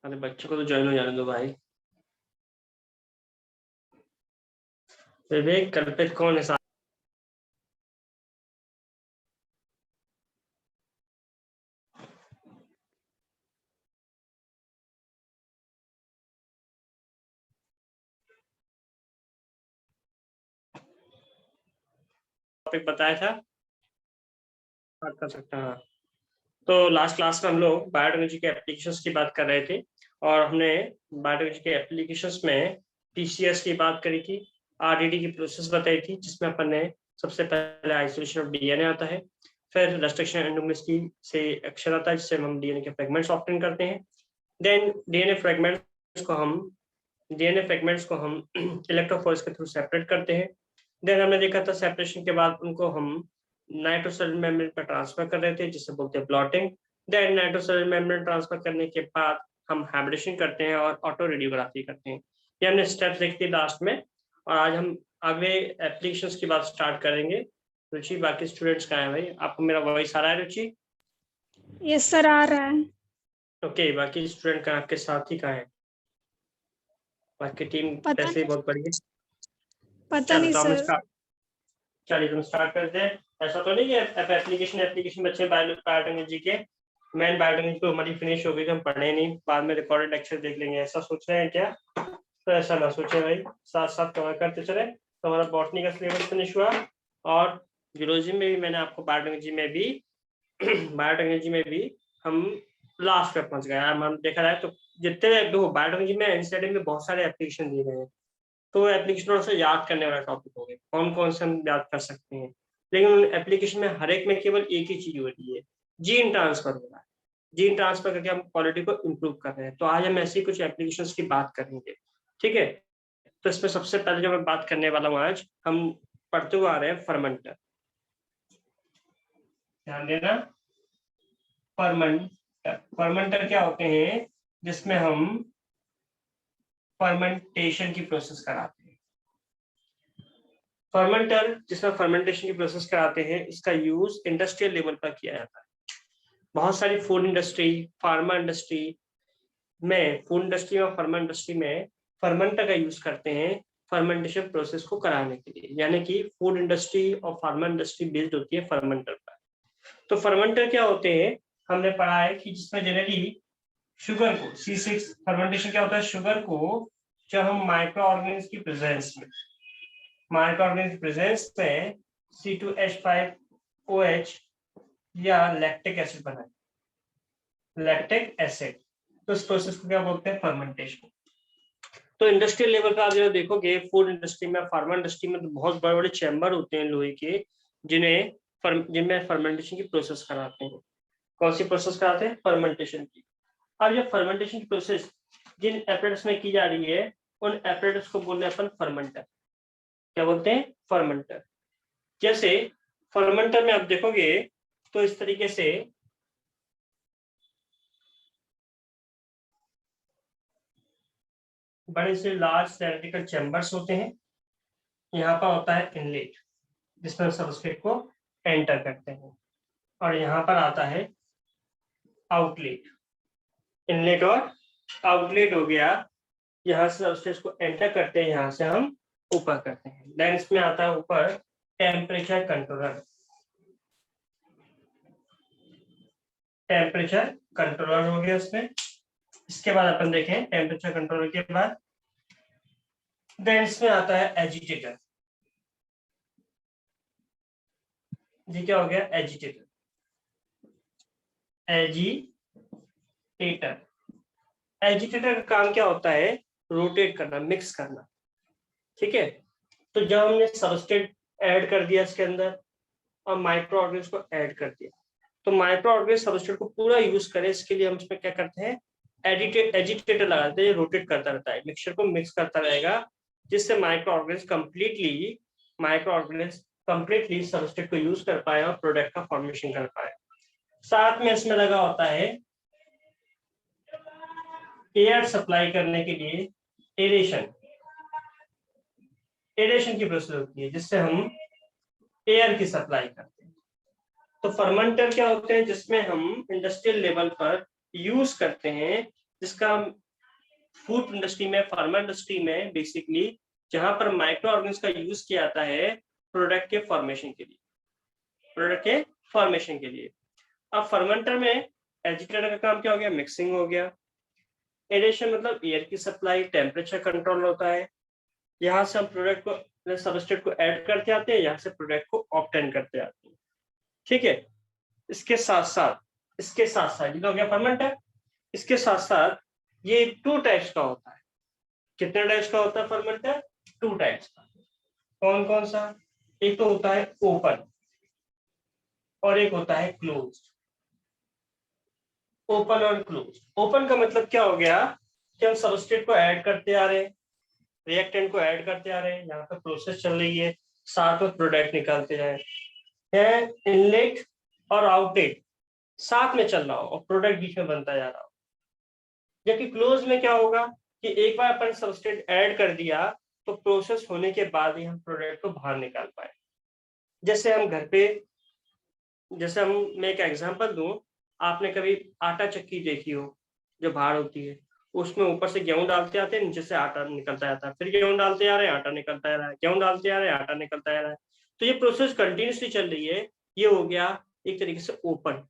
अरे बच्चों को तो ज्वाइन हो जाने दो भाई। विवेक कल्पित कौन है साथ? टॉपिक बताया था, बात कर सकते हैं। हाँ, तो लास्ट क्लास में हम लोग बायोटेक्नोलॉजी के एप्लीकेशंस की बात कर रहे थे और हमने बायोटेक्नोलॉजी के एप्लीकेशंस में टीसीएस की बात करी थी, आरडीडी की प्रोसेस बताई थी जिसमें अपन ने सबसे पहले आइसोलेशन ऑफ डीएनए आता है, फिर रेस्ट्रिक्शन एंडोमेस्टी से अक्षर आता है जिससे हम डीएनए के फ्रेगमेंट्स ऑब्टेन करते हैं। देन डीएनए फ्रेगमेंट्स को हम इलेक्ट्रोफोरेस के थ्रू सेपरेट करते हैं। देन हमने देखा था सेपरेशन के बाद उनको हम नाइट्रोसेलुलर मेम्ब्रेन पर ट्रांसफर कर रहे थे जिसे बोलते हैं प्लॉटिंग। देन नाइट्रोसेलुलर मेम्ब्रेन ट्रांसफर करने के बाद हम हाइब्रिडेशन करते हैं और ऑटो रेडियोग्राफी करते हैं। ये हमने स्टेप्स देखी थी लास्ट में, और आज हम अगले एप्लीकेशंस की बात स्टार्ट करेंगे। रुचि, बाकी स्टूडेंट्स कहाँ हैं भाई? आपको मेरा वॉइस आ रहा है रुचि? यस सर, आ रहा है। ओके, बाकी स्टूडेंट कहाँ, आपके साथी कहाँ है? बाकी टीम पता वैसे ही नहीं बहुत बढ़िया। पता चलो नहीं तो हम सर। चलिए तुम स्टार्ट करते हैं। ऐसा तो नहीं है एप्लीकेशन बच्चे बायोटेक्नोलॉजी के मेन बायोटेक्नोलॉजी तो हमारी फिनिश हो गई तो हम पढ़े नहीं, बाद में रिकॉर्डेड लेक्चर देख लेंगे, ऐसा सोच रहे हैं क्या? तो ऐसा ना सोचे भाई, साथ साथ कवर करते चले। तो हमारा बॉटनी का सिलेबस फिनिश हुआ और जूलॉजी में भी मैंने आपको बायोटेक्नोलॉजी में भी हम लास्ट पे पहुंच गए। हम देखा जाए तो जितने देखो बायोटेक्नोलॉजी में एनसीईआरटी में बहुत सारे एप्लीकेशन दिए गए हैं, तो एप्लीकेशन थोड़ा सा याद करने वाला टॉपिक हो गया, कौन कौन से हम याद कर सकते हैं। लेकिन उन एप्लीकेशन में हर एक में केवल एक ही चीज हो रही है, जीन ट्रांसफर हो रहा है। जीन ट्रांसफर करके हम क्वालिटी को इम्प्रूव कर रहे हैं। तो आज हम ऐसी कुछ एप्लीकेशंस की बात करेंगे, ठीक है? तो इसमें सबसे पहले जो मैं बात करने वाला हूँ, आज हम पढ़ते हुए आ रहे हैं फर्मेंटर। ध्यान देना, फर्मेंटर क्या होते हैं? जिसमें हम फर्मेंटेशन की प्रोसेस कराते हैं। फर्मेंटर जिसमें फर्मेंटेशन की प्रोसेस कराते हैं, इसका यूज इंडस्ट्रियल लेवल पर किया जाता है। बहुत सारी फूड इंडस्ट्री, फार्मा इंडस्ट्री और फार्मा इंडस्ट्री में फर्मेंटर का यूज करते हैं फर्मेंटेशन प्रोसेस को कराने के लिए, यानी कि फूड इंडस्ट्री और फार्मा इंडस्ट्री बेस्ड होती है फर्मेंटर पर। तो फर्मेंटर क्या होते हैं? हमने पढ़ा है कि जिसमें जनरली शुगर को C6 फर्मेंटेशन क्या होता है? शुगर को जब हम माइक्रो ऑर्गेनिज्म की प्रेजेंस में C2H5OH या लैक्टिक एसिड बनाए, लैक्टिक एसिड, तो इस प्रोसेस को क्या बोलते हैं? फर्मेंटेशन। तो इंडस्ट्रियल लेवल पे आप जो देखोगे फूड इंडस्ट्री में, फार्मा इंडस्ट्री में, तो बहुत बड़े बड़े चैम्बर होते हैं लोहे के, जिनमें फर्मेंटेशन की प्रोसेस कराते हैं। कौन सी प्रोसेस कराते हैं? फर्मेंटेशन की। अब ये फर्मेंटेशन की प्रोसेस जिन एपरेटस में की जा रही है, उन एपरेटस को बोलते हैं अपन फर्मेंटर। क्या बोलते हैं? फर्मेंटर। जैसे फर्मेंटर में आप देखोगे तो इस तरीके से बड़े से लार्ज सिलेंड्रिकल चैम्बर्स होते हैं। यहाँ पर होता है इनलेट जिसमें सबस्ट्रेट को एंटर करते हैं, और यहाँ पर आता है आउटलेट। इनलेट और आउटलेट हो गया, यहाँ से सबस्ट्रेट को एंटर करते हैं, यहाँ से हम ऊपर करते हैं। देन इसमें आता है ऊपर टेम्परेचर कंट्रोलर। टेम्परेचर कंट्रोलर हो गया उसमें। इसके बाद अपन देखें टेम्परेचर कंट्रोलर के बाद देन इसमें आता है एजिटेटर। जी क्या हो गया? एजिटेटर। एजिटेटर का काम क्या होता है? रोटेट करना, मिक्स करना, ठीक है? तो जब हमने सबस्ट्रेट ऐड कर दिया इसके अंदर और माइक्रो ऑर्गेनिज्म को ऐड कर दिया, तो माइक्रो ऑर्गेनिज्म सबस्ट्रेट को पूरा यूज करे, इसके लिए हम इसमें क्या करते हैं? एजिटेटर लगाते हैं, रोटेट करता रहता है, मिक्सचर को मिक्स करता रहेगा, जिससे माइक्रो ऑर्गेनिज्म कंप्लीटली सबस्ट्रेट को यूज कर पाए और प्रोडक्ट का फॉर्मेशन कर पाए। साथ में इसमें लगा होता है एयर सप्लाई करने के लिए एरेशन की प्रोसेस होती है, जिससे हम एयर की सप्लाई करते हैं। तो फर्मेंटर क्या होते हैं? जिसमें हम इंडस्ट्रियल लेवल पर यूज करते हैं जिसका फूड इंडस्ट्री में, फार्मा इंडस्ट्री में बेसिकली जहां पर माइक्रो ऑर्गेनिज्म का यूज किया जाता है प्रोडक्ट के फॉर्मेशन के लिए, प्रोडक्ट के फॉर्मेशन के लिए। अब फर्मेंटर में एजिटेटर का काम क्या हो गया, मिक्सिंग हो गया। एरेशन मतलब एयर की सप्लाई, टेम्परेचर कंट्रोल होता है। यहाँ से हम प्रोडक्ट को, सबस्ट्रेट को ऐड करते आते हैं, यहाँ से प्रोडक्ट को ऑब्टेन करते आते हैं। ठीक है, इसके साथ साथ ये हो गया फर्मेंटर। इसके साथ साथ ये 2 टाइप्स का होता है। कितने टाइप्स का होता है फर्मेंटर? 2 टाइप्स का। कौन कौन सा? एक तो होता है ओपन और एक होता है क्लोज। ओपन और क्लोज। ओपन का मतलब क्या हो गया कि हम सबस्ट्रेट को ऐड करते आ रहे हैं, रिएक्टेंट को ऐड करते आ रहे हैं, यहाँ पे प्रोसेस चल रही है, साथ में प्रोडक्ट निकालते जाए, इनलेट और आउटलेट साथ में चल रहा हो और प्रोडक्ट बीच में बनता जा रहा हो। जबकि क्लोज में क्या होगा कि एक बार अपन सबस्ट्रेट ऐड कर दिया तो प्रोसेस होने के बाद ही हम प्रोडक्ट को बाहर निकाल पाए। जैसे हम घर पे, जैसे मैं एक एग्जांपल दूं, आपने कभी आटा चक्की देखी हो जो बाहर होती है, उसमें ऊपर से गेहूं डालते आते हैं, नीचे से आटा निकलता जाता है, फिर गेहूं डालते आ रहे हैं, आटा निकलता आ रहा है, गेहूं डालते आ रहे हैं, आटा निकलता आ रहा है। तो ये प्रोसेस कंटिन्यूसली चल रही है। ये हो गया एक तरीके से ओपन।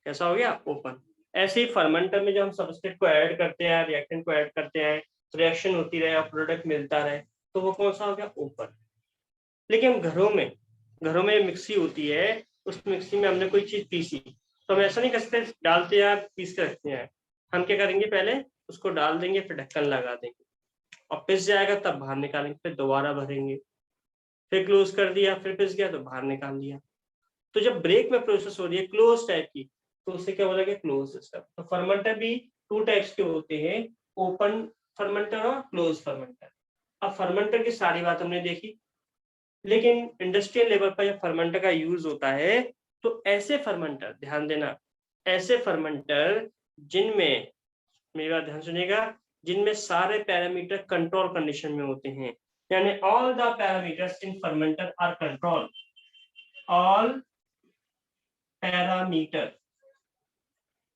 कैसा हो गया? ओपन। ऐसे ही फर्मेंटर में जब हम सबस्ट्रेट को ऐड करते हैं, रिएक्टेंट को ऐड करते हैं, रिएक्शन होती रहे और प्रोडक्ट मिलता रहे, तो वो कौन सा हो गया? ओपन। लेकिन घरों में मिक्सी होती है, उस मिक्सी में हमने कोई चीज पीसी, तो हम ऐसा नहीं कर सकते डालते हैं पीस के रखते हैं। हम क्या करेंगे, पहले उसको डाल देंगे, फिर ढक्कन लगा देंगे और पिस जाएगा तब बाहर निकालेंगे, फिर दोबारा भरेंगे, फिर क्लोज कर दिया, फिर पिस गया तो बाहर निकाल दिया। तो जब ब्रेक में प्रोसेस हो रही है क्लोज टाइप की, तो उसे क्या बोला गया? Close system. तो फर्मेंटर भी 2 टाइप्स के होते हैं, ओपन फर्मेंटर और क्लोज फर्मेंटर। अब फर्मेंटर की सारी बात हमने देखी, लेकिन इंडस्ट्रियल लेवल पर जब फर्मेंटर का यूज होता है तो ऐसे फर्मेंटर, ध्यान देना, ऐसे फर्मेंटर जिनमें, मेरी बात ध्यान सुनिएगा, जिनमें सारे पैरामीटर कंट्रोल कंडीशन में होते हैं, यानी all the parameters in fermenter are control. All parameter,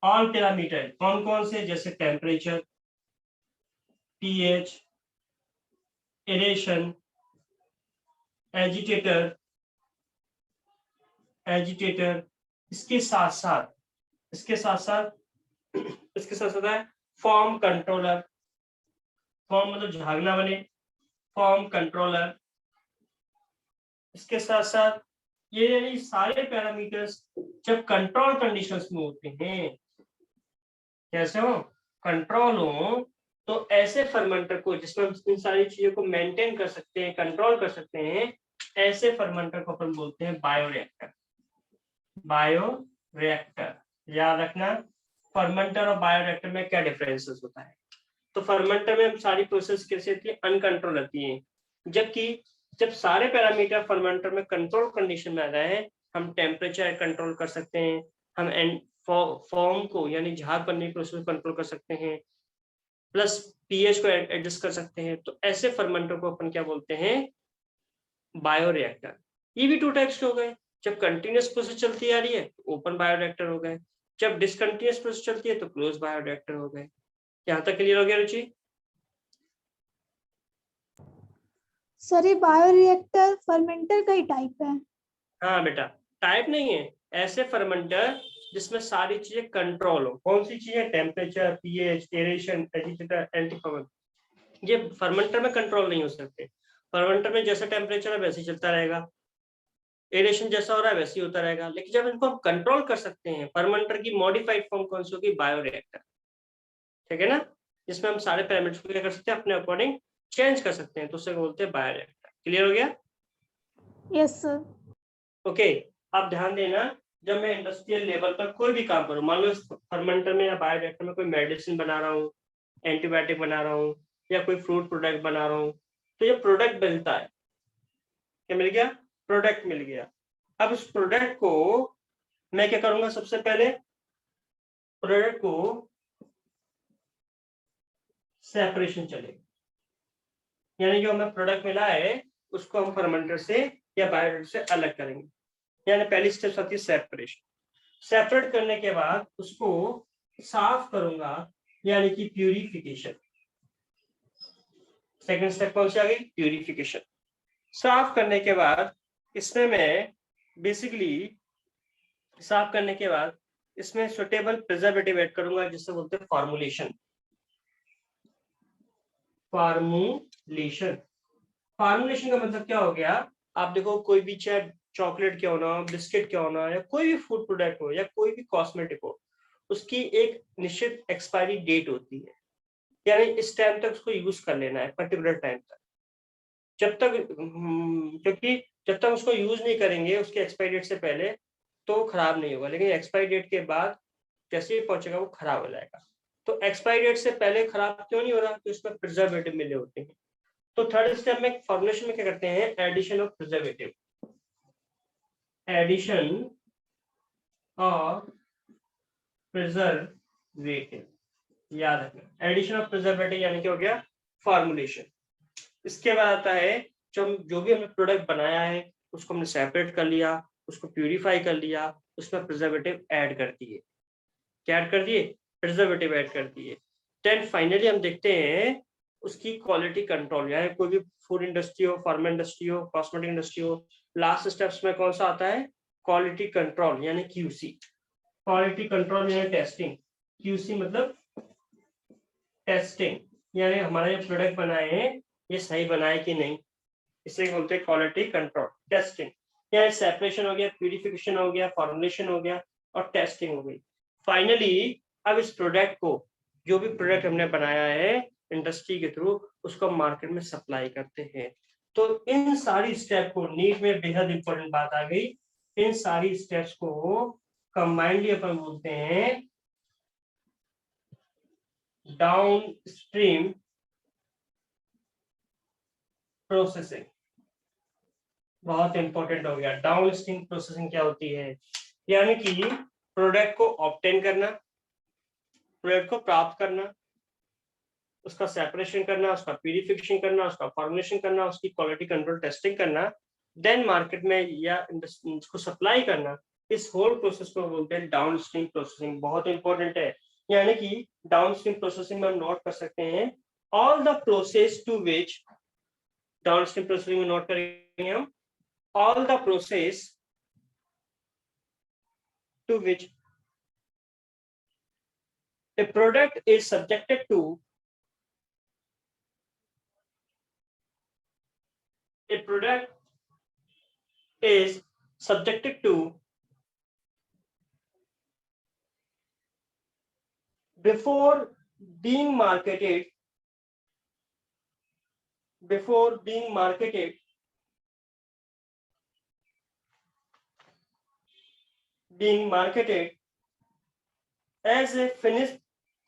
all parameter कौन कौन से? जैसे टेम्परेचर, पीएच, एरेशन, एजिटेटर, इसके साथ साथ है फॉर्म कंट्रोलर। फॉर्म मतलब झाग ना बने, फॉर्म कंट्रोलर। इसके साथ साथ ये सारे पैरामीटर्स जब कंट्रोल कंडीशंस में होते हैं, कैसे हो? कंट्रोल हो, तो ऐसे फर्मेंटर को, जिसमें हम इन सारी चीजों को मेंटेन कर सकते हैं, कंट्रोल कर सकते हैं, ऐसे फर्मेंटर को अपन बोलते हैं बायोरिएक्टर। बायोरिएक्टर याद रखना, फर्मेंटर और बायोरिएक्टर में क्या डिफरेंसेस होता है। तो फर्मेंटर में सारी प्रोसेस कैसे होती है? अनकंट्रोल रहती है, जबकि जब सारे पैरामीटर फर्मेंटर में कंट्रोल कंडीशन में आ जाए, हम टेम्परेचर कंट्रोल कर सकते हैं, हम फॉर्म को यानी झाग बनने की प्रोसेस कंट्रोल कर सकते हैं, प्लस पीएच को एडजस्ट कर सकते हैं। तो ऐसे फर्मेंटर को अपन क्या बोलते हैं? बायोरिएक्टर। ये भी 2 टाइप्स के हो गए। जब कंटिन्यूअस प्रोसेस चलती आ रही है तो ओपन बायोरिएक्टर हो गए, जब डिसकंटिन्यूअस प्रोसेस चलती है तो क्लोज बायोरिएक्टर हो गए। यहाँ तक क्लियर हो गया रुचि? सर ये बायोरिएक्टर फर्मेंटर का ही टाइप है? हाँ बेटा, टाइप नहीं है, ऐसे फर्मेंटर जिसमें सारी चीजें कंट्रोल हो। कौन सी चीजें? टेम्परेचर, पीएच, एरेशन, एजिटेटर, एंटीफर्मेंट। ये फर्मेंटर में कंट्रोल नहीं हो सकते। फर्मेंटर में जैसा टेम्परेचर है वैसे ही चलता रहेगा, एरेशन जैसा हो रहा है वैसे ही होता रहेगा। लेकिन जब इनको हम कंट्रोल कर सकते हैं, फर्मेंटर की मॉडिफाइड फॉर्म कौन सी होगी? बायोरिएक्टर। ठीक है ना, जिसमें हम सारे पैरामीटर्स को क्या कर सकते हैं? अपने अकॉर्डिंग चेंज कर सकते हैं, तो उसे बोलते हैं बायोरिएक्टर। क्लियर हो गया? Yes sir. ओके। अब ध्यान देना, जब मैं इंडस्ट्रियल लेवल पर कोई भी काम करूं, मान लो फर्मेंटर में या बायोरिएक्टर में कोई मेडिसिन बना रहा हूँ, एंटीबायोटिक बना रहा हूँ, या कोई फ्रूट प्रोडक्ट बना रहा हूँ, तो ये प्रोडक्ट बनता है, क्या मिल गया? प्रोडक्ट मिल गया। अब उस प्रोडक्ट को मैं क्या करूंगा? सबसे पहले प्रोडक्ट को सेपरेशन चलेगा, यानी जो हमें प्रोडक्ट मिला है उसको हम फर्मेंटर से या बायोरिएक्टर से अलग करेंगे। यानी पहली स्टेप आती है सेपरेशन। सेपरेट करने के बाद उसको साफ करूंगा, यानी कि प्यूरिफिकेशन। सेकंड स्टेप कौन सी आ गई? प्यूरिफिकेशन। साफ करने के बाद इसमें मैं बेसिकली साफ करने के बाद इसमें सुटेबल प्रिजर्वेटिव ऐड करूंगा, जिससे बोलते हैं फॉर्मुलेशन। फॉर्मुलेशन फॉर्मुलेशन का मतलब क्या हो गया? आप देखो, कोई भी चाहे चॉकलेट क्यों ना हो, बिस्किट क्यों ना हो, या कोई भी फूड प्रोडक्ट हो, या कोई भी कॉस्मेटिक हो, उसकी एक निश्चित एक्सपायरी डेट होती है, यानी इस टाइम तक उसको यूज कर लेना है, पर्टिकुलर टाइम तक। जब तक क्योंकि जब तक उसको यूज नहीं करेंगे उसके एक्सपायरी डेट से पहले, तो खराब नहीं होगा, लेकिन एक्सपायरी डेट के बाद जैसे ही पहुंचेगा वो खराब हो जाएगा। तो एक्सपायरी डेट से पहले खराब क्यों नहीं हो रहा? तो इसमें प्रिजर्वेटिव मिले होते हैं। तो थर्ड स्टेप में फॉर्मुलेशन में क्या करते हैं? Addition of preservative. Addition of preservative, याद रखना। एडिशन ऑफ प्रिजर्वेटिव यानी क्या हो गया? फॉर्मुलेशन। इसके बाद आता है जो भी हमने प्रोडक्ट बनाया है उसको हमने सेपरेट कर लिया, उसको प्यूरिफाई कर लिया, उसमें प्रिजर्वेटिव ऐड कर दिए। क्या ऐड कर दिए? प्रिजर्वेटिव ऐड कर दिए। देन फाइनली हम देखते हैं उसकी क्वालिटी कंट्रोल, यानी कोई भी फूड इंडस्ट्री हो, फार्मा इंडस्ट्री हो, कॉस्मेटिक इंडस्ट्री हो, लास्ट स्टेप्स में कौन सा आता है? क्वालिटी कंट्रोल यानी क्यूसी। क्वालिटी कंट्रोल यानी टेस्टिंग। क्यूसी मतलब टेस्टिंग, यानी हमारा जो प्रोडक्ट बनाए हैं ये सही बनाए कि नहीं, इसे बोलते हैं क्वालिटी कंट्रोल। टेस्टिंग यानी सेपरेशन हो गया, प्यूरिफिकेशन हो गया, फॉर्मुलेशन हो गया, और टेस्टिंग हो गई। फाइनली अब इस प्रोडक्ट को, जो भी प्रोडक्ट हमने बनाया है इंडस्ट्री के थ्रू, उसको मार्केट में सप्लाई करते हैं। तो इन सारी स्टेप को, नीट में बेहद इंपॉर्टेंट बात आ गई, इन सारी स्टेप्स को कंबाइंडली अपन बोलते हैं डाउनस्ट्रीम प्रोसेसिंग। बहुत इंपॉर्टेंट हो गया। डाउनस्ट्रीम प्रोसेसिंग क्या होती है? यानी कि प्रोडक्ट को ऑब्टेन करना, प्रोडक्ट को प्राप्त करना, उसका सेपरेशन करना, उसका प्यूरिफिकेशन करना, उसका फॉर्मुलेशन करना, उसकी क्वालिटी कंट्रोल टेस्टिंग करना, देन मार्केट में या उसको सप्लाई करना। इस होल प्रोसेस को बोलते हैं डाउनस्ट्रीम प्रोसेसिंग। बहुत इंपॉर्टेंट है। यानी कि डाउनस्ट्रीम प्रोसेसिंग में हम नोट कर सकते हैं all the process to which, downstream processing में नोट करेंगे हम all the process to which a product is subjected to before being marketed as a finished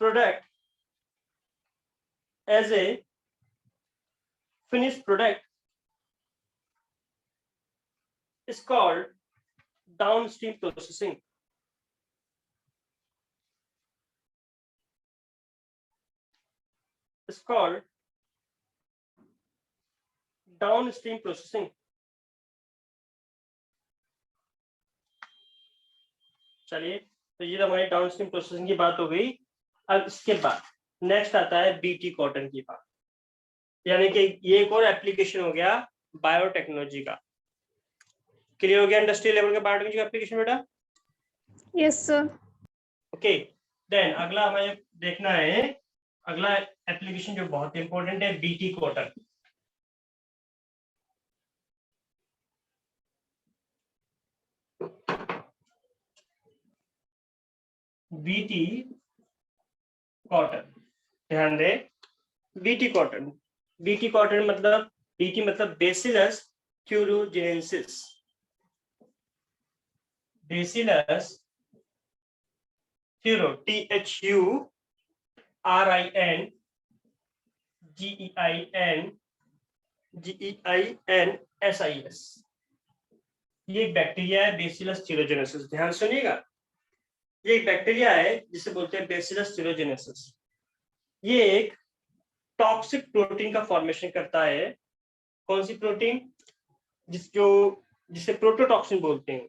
product, is called downstream processing. It's called downstream processing. चलिए, तो ये हमारी downstream processing की बात हो गई। अब इसके बाद नेक्स्ट आता है बीटी कॉटन की बात, यानी कि ये एक और एप्लीकेशन हो गया बायोटेक्नोलॉजी का। क्लियर हो गया इंडस्ट्रियल लेवल का बायोटेक्नोलॉजी का एप्लीकेशन बेटा? Yes sir. ओके, देन अगला हमें देखना है, अगला एप्लीकेशन जो बहुत इंपॉर्टेंट है, बीटी कॉटन। बीटी कॉटन, ध्यान दे, बीटी कॉटन। बीटी कॉटन मतलब, बीटी मतलब बेसिलस थ्यूरोजेनेसिस। बेसिलस थ्यूरो, THURINGEINGEINSIS, ये एक बैक्टीरिया है बेसिलस थ्यूरोजेनेसिस। ध्यान सुनिएगा, ये एक बैक्टीरिया है जिसे बोलते हैं बेसिलस थ्यूरोजेनेसिस। ये एक टॉक्सिक प्रोटीन का फॉर्मेशन करता है। कौन सी प्रोटीन? जिसे प्रोटोटॉक्सिन बोलते हैं।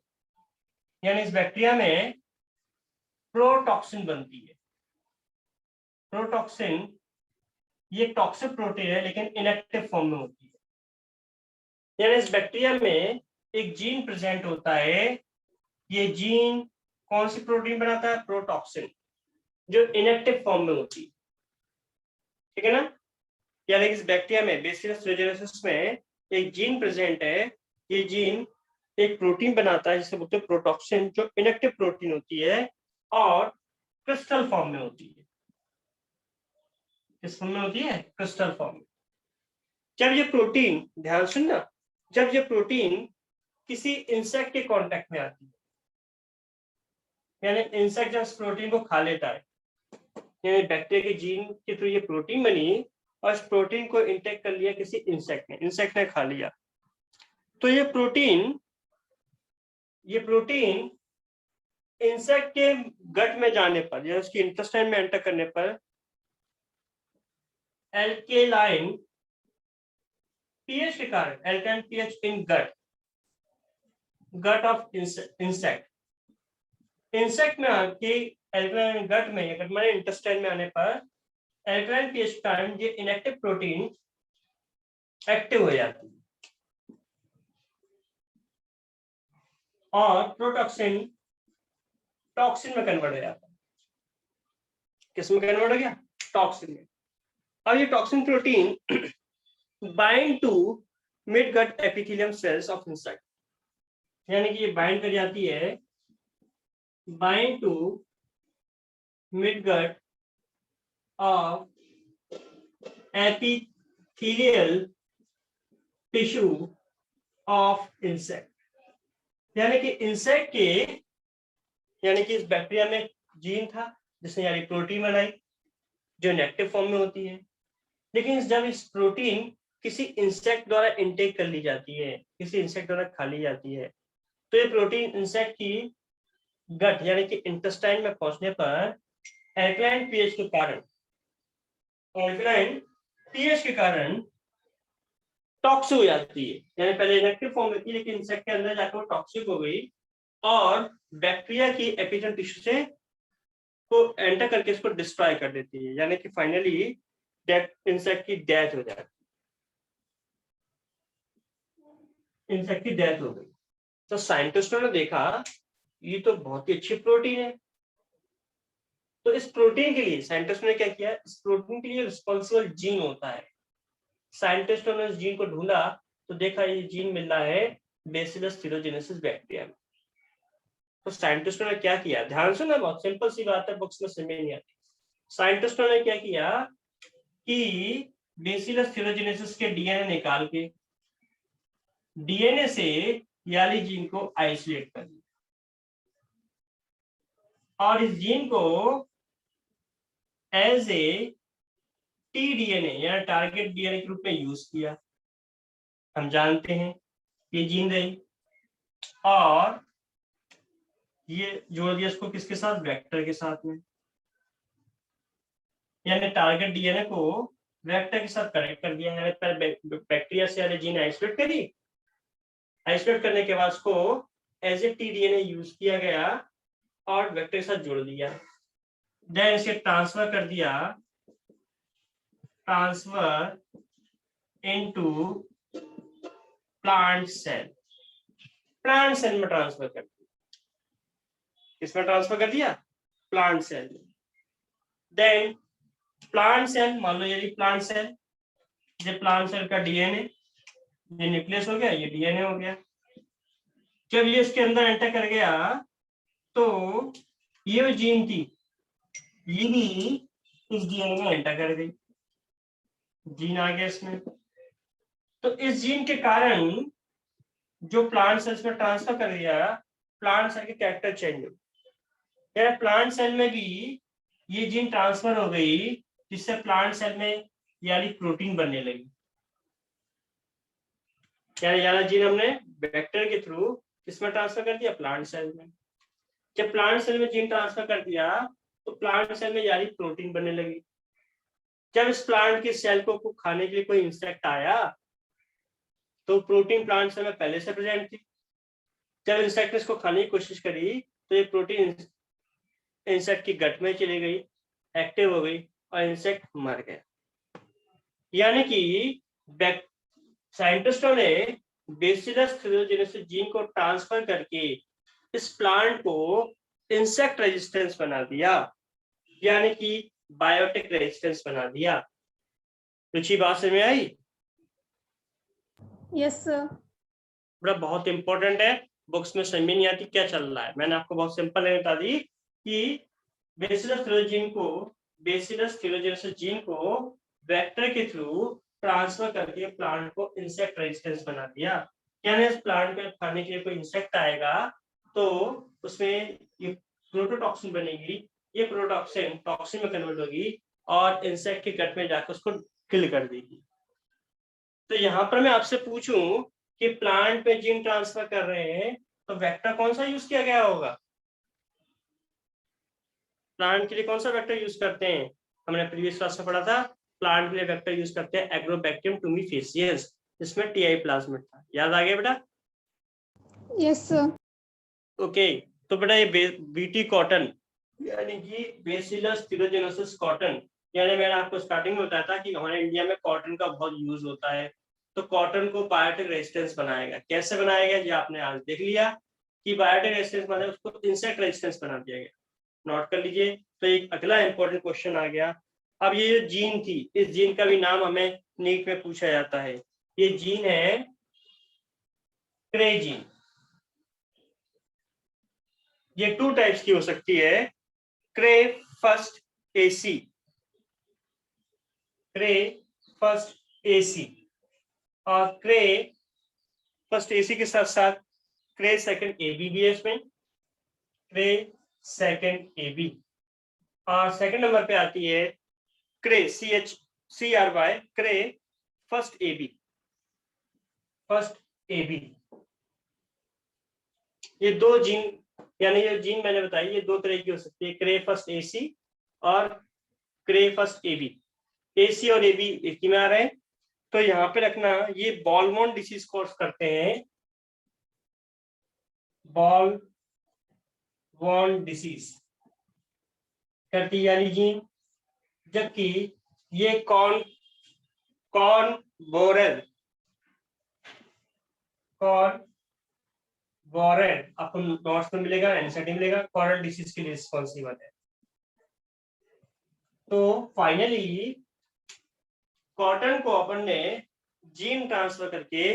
यानी इस बैक्टीरिया में प्रोटॉक्सिन बनती है। प्रोटॉक्सिन ये टॉक्सिक प्रोटीन है लेकिन इनएक्टिव फॉर्म में होती है। यानी इस बैक्टीरिया में एक जीन प्रेजेंट होता है, ये जीन कौन सी प्रोटीन बनाता है? प्रोटॉक्सिन, जो इनएक्टिव फॉर्म में होती है। ठीक है ना? यानी इस बैक्टीरिया में बैसिलस thuringiensis में एक जीन प्रेजेंट है, ये जीन एक प्रोटीन बनाता है जिसे बोलते हैं प्रोटॉक्सिन, जो इनएक्टिव प्रोटीन होती है और क्रिस्टल फॉर्म में होती है। किस फॉर्म में होती है? क्रिस्टल फॉर्म में। जब ये प्रोटीन, ध्यान सुनना, जब ये प्रोटीन किसी इंसेक्ट के कांटेक्ट में आती है, यानी इंसेक्ट जब इस प्रोटीन को खा लेता है, यानी बैक्टीरिया के जीन के थ्रू ये प्रोटीन बनी और इस प्रोटीन को इंटेक कर लिया किसी इंसेक्ट ने खा लिया, तो ये प्रोटीन इंसेक्ट के गट में जाने पर या उसकी इंटेस्टाइन में एंटर करने पर एल्केलाइन पीएच के कारण, एल्काइन pH in gut of insect में आके एल्कालाइन गट में इंटेस्टाइन में आने पर एल्कालाइन पीएच के कारण ये इनएक्टिव प्रोटीन एक्टिव हो जाती है और प्रोटॉक्सिन टॉक्सिन में कन्वर्ट हो जाता है। किस में कन्वर्ट हो गया? टॉक्सिन में। अब ये toxin protein bind to mid gut epithelium cells of insect, यानी कि ये बाइंड कर जाती है, bind to mid gut of epithelial tissue of insect, यानी कि इंसेक्ट के, यानी कि इस बैक्टीरिया में जीन था जिसने यानी प्रोटीन बनाई जो इनएक्टिव फॉर्म में होती है, लेकिन जब इस प्रोटीन किसी इंसेक्ट द्वारा इनटेक कर ली जाती है, किसी इंसेक्ट द्वारा खा ली जाती है, तो ये प्रोटीन इंसेक्ट की गट यानी कि इंटेस्टाइन में पहुंचने पर एल्कलाइन पीएच के कारण टॉक्सिक हो जाती है, यानी पहले इनएक्टिव फॉर्म में थी लेकिन इंसेक्ट के अंदर जाकर वो टॉक्सिक हो गई और बैक्टीरिया की एपिथेलियल टिश्यू से को एंटर करके इसको डिस्ट्रॉय कर देती है, यानी कि फाइनली इंसेक्ट की डेथ हो जाती है, इंसेक्ट की डेथ हो गई। तो साइंटिस्टों ने देखा ये तो बहुत ही अच्छी प्रोटीन है, तो इस प्रोटीन के लिए साइंटिस्टों ने क्या किया, इस प्रोटीन के लिए रिस्पॉन्सिबल जीन होता है। साइंटिस्टों ने इस जीन को ढूंढा तो देखा ये जीन मिल रहा है बैसिलस thuringiensis बैक्टीरिया में। तो साइंटिस्टों ने क्या किया, ध्यान से ना, बहुत सिंपल सी बात है, बुक्स में समझ नहीं आती। साइंटिस्टों ने क्या किया कि बैसिलस thuringiensis के डीएनए निकाल के डीएनए से याली जीन को आइसोलेट कर दिया और इस जीन को एज ए टीडीएनए या टारगेट डीएनए के रूप में यूज किया। हम जानते हैं ये जीन रही और ये जोड़ दिया इसको किसके साथ? वेक्टर के साथ में, यानी टारगेट डीएनए को वेक्टर के साथ कनेक्ट कर दिया है। बैक्टीरिया से यानी जीन आइसोलेट करी, आइसोलेट करने के बाद उसको एज ए टीडीएनए यूज किया गया और वेक्टर के साथ जोड़ दिया, देन इसे ट्रांसफर कर दिया, ट्रांसफर इनटू प्लांट सेल में ट्रांसफर कर दिया। किसमें ट्रांसफर कर दिया? प्लांट सेल में। देन प्लांट सेल, मान लो ये प्लांट सेल, ये प्लांट सेल का डीएनए, ये न्यूक्लियस हो गया, ये डीएनए हो गया। जब ये इसके अंदर एंटर कर गया तो ये जो जीन थी ये भी इस डीएनए में एंटर कर गई, जीन आ गया इसमें। तो इस जीन के कारण जो प्लांट सेल्स में ट्रांसफर कर दिया, प्लांट सेल के कैरेक्टर चेंज हो गया, प्लांट सेल में भी ये जीन ट्रांसफर हो गई जिससे प्लांट सेल में यानी प्रोटीन बनने लगी। यानी जीन हमने वेक्टर के थ्रू किसमें ट्रांसफर कर दिया? प्लांट सेल में। जब प्लांट सेल में जीन ट्रांसफर कर दिया तो प्लांट सेल में यानी प्रोटीन बनने लगी। जब इस प्लांट की सेल को खाने के लिए कोई इंसेक्ट आया तो प्रोटीन प्लांट सेल में पहले से प्रेजेंट थी। जब इंसेक्ट ने इसको खाने की कोशिश करी तो ये प्रोटीन इंसेक्ट की गट में चली गई, एक्टिव हो गई और इंसेक्ट मर गया। यानी कि साइंटिस्टों ने बेसिलस थ्रियोजेनेसिस जीन को ट्रांसफर करके इस प्लांट को इंसेक्ट रेजिस्टेंस बना दिया, यानी कि बायोटिक रेजिस्टेंस बना दिया। रुचि बात समझ में आई? Yes sir. बड़ा बहुत इंपॉर्टेंट है, बुक्स में समझ में नहीं आती क्या चल रहा है। मैंने आपको बहुत सिंपल बता दी कि बेसिलस थ्रियोजेनेसिस जीन को वेक्टर के थ्रू ट्रांसफर करके प्लांट को इंसेक्ट रेजिस्टेंस बना दिया। यानी इस प्लांट में खाने के लिए कोई इंसेक्ट आएगा तो उसमें ये प्रोटोटॉक्सिन बनेगी, ये प्रोटोटॉक्सिन टॉक्सिन में कन्वर्ट होगी और इंसेक्ट के गट में जाकर उसको किल कर देगी। तो यहाँ पर मैं आपसे पूछूं कि प्लांट पे जीन ट्रांसफर कर रहे हैं तो वेक्टर कौन सा यूज किया गया होगा? प्लांट के लिए कौन सा वेक्टर यूज करते हैं? हमने प्रीवियस क्लास में पढ़ा था, प्लांट के लिए वेक्टर यूज करते हैं एग्रोबैक्टीरियम टूमीफेसियंस, जिसमें टीआई प्लाज्मिड था। याद आ गया बेटा? Yes sir. ओके, तो बेटा ये बीटी कॉटन यानी कि बेसिलस थ्रियोजेनेसिस कॉटन, यानी मैंने आपको स्टार्टिंग में बताया था कि हमारे इंडिया में कॉटन का बहुत यूज होता है। तो कॉटन को बायोटिक रेजिस्टेंस बनाएगा। कैसे बनाएगा ये आपने आज देख लिया कि बायोटिक रेजिस्टेंस बनाए, उसको इंसेक्ट रेजिस्टेंस बना दिया गया। नोट कर लीजिए। तो एक अगला इंपॉर्टेंट क्वेश्चन आ गया। अब ये जो जीन थी, इस जीन का भी नाम हमें नीट में पूछा जाता है। ये जीन है क्रे जीन। ये 2 टाइप्स की हो सकती है, क्रे फर्स्ट एसी, क्रे फर्स्ट एसी और क्रे फर्स्ट एसी के साथ साथ क्रे सेकंड एबी भी है इसमें, क्रे सेकंड एबी। और सेकंड नंबर पे आती है क्रे CHCRY, क्रे फर्स्ट एबी, फर्स्ट एबी। ये 2 जीन, यानी ये जीन मैंने बताई, ये 2 तरह की हो सकती है, क्रे फर्स्ट एसी और क्रे फर्स्ट एबी। एसी और एबी एक ही में आ रहे हैं। तो यहाँ पे रखना, ये बॉलमोन डिसीज कोर्स करते हैं, बॉलमोन डिसीज करती यानी जीन, जबकि ये कॉर्न बोरेल आपको नोट्स में मिलेगा, एनसीईआरटी में मिलेगा, कॉर्नल डिसीज के लिए रिस्पॉन्सिबल है। तो फाइनली कॉटन को अपन ने जीन ट्रांसफर करके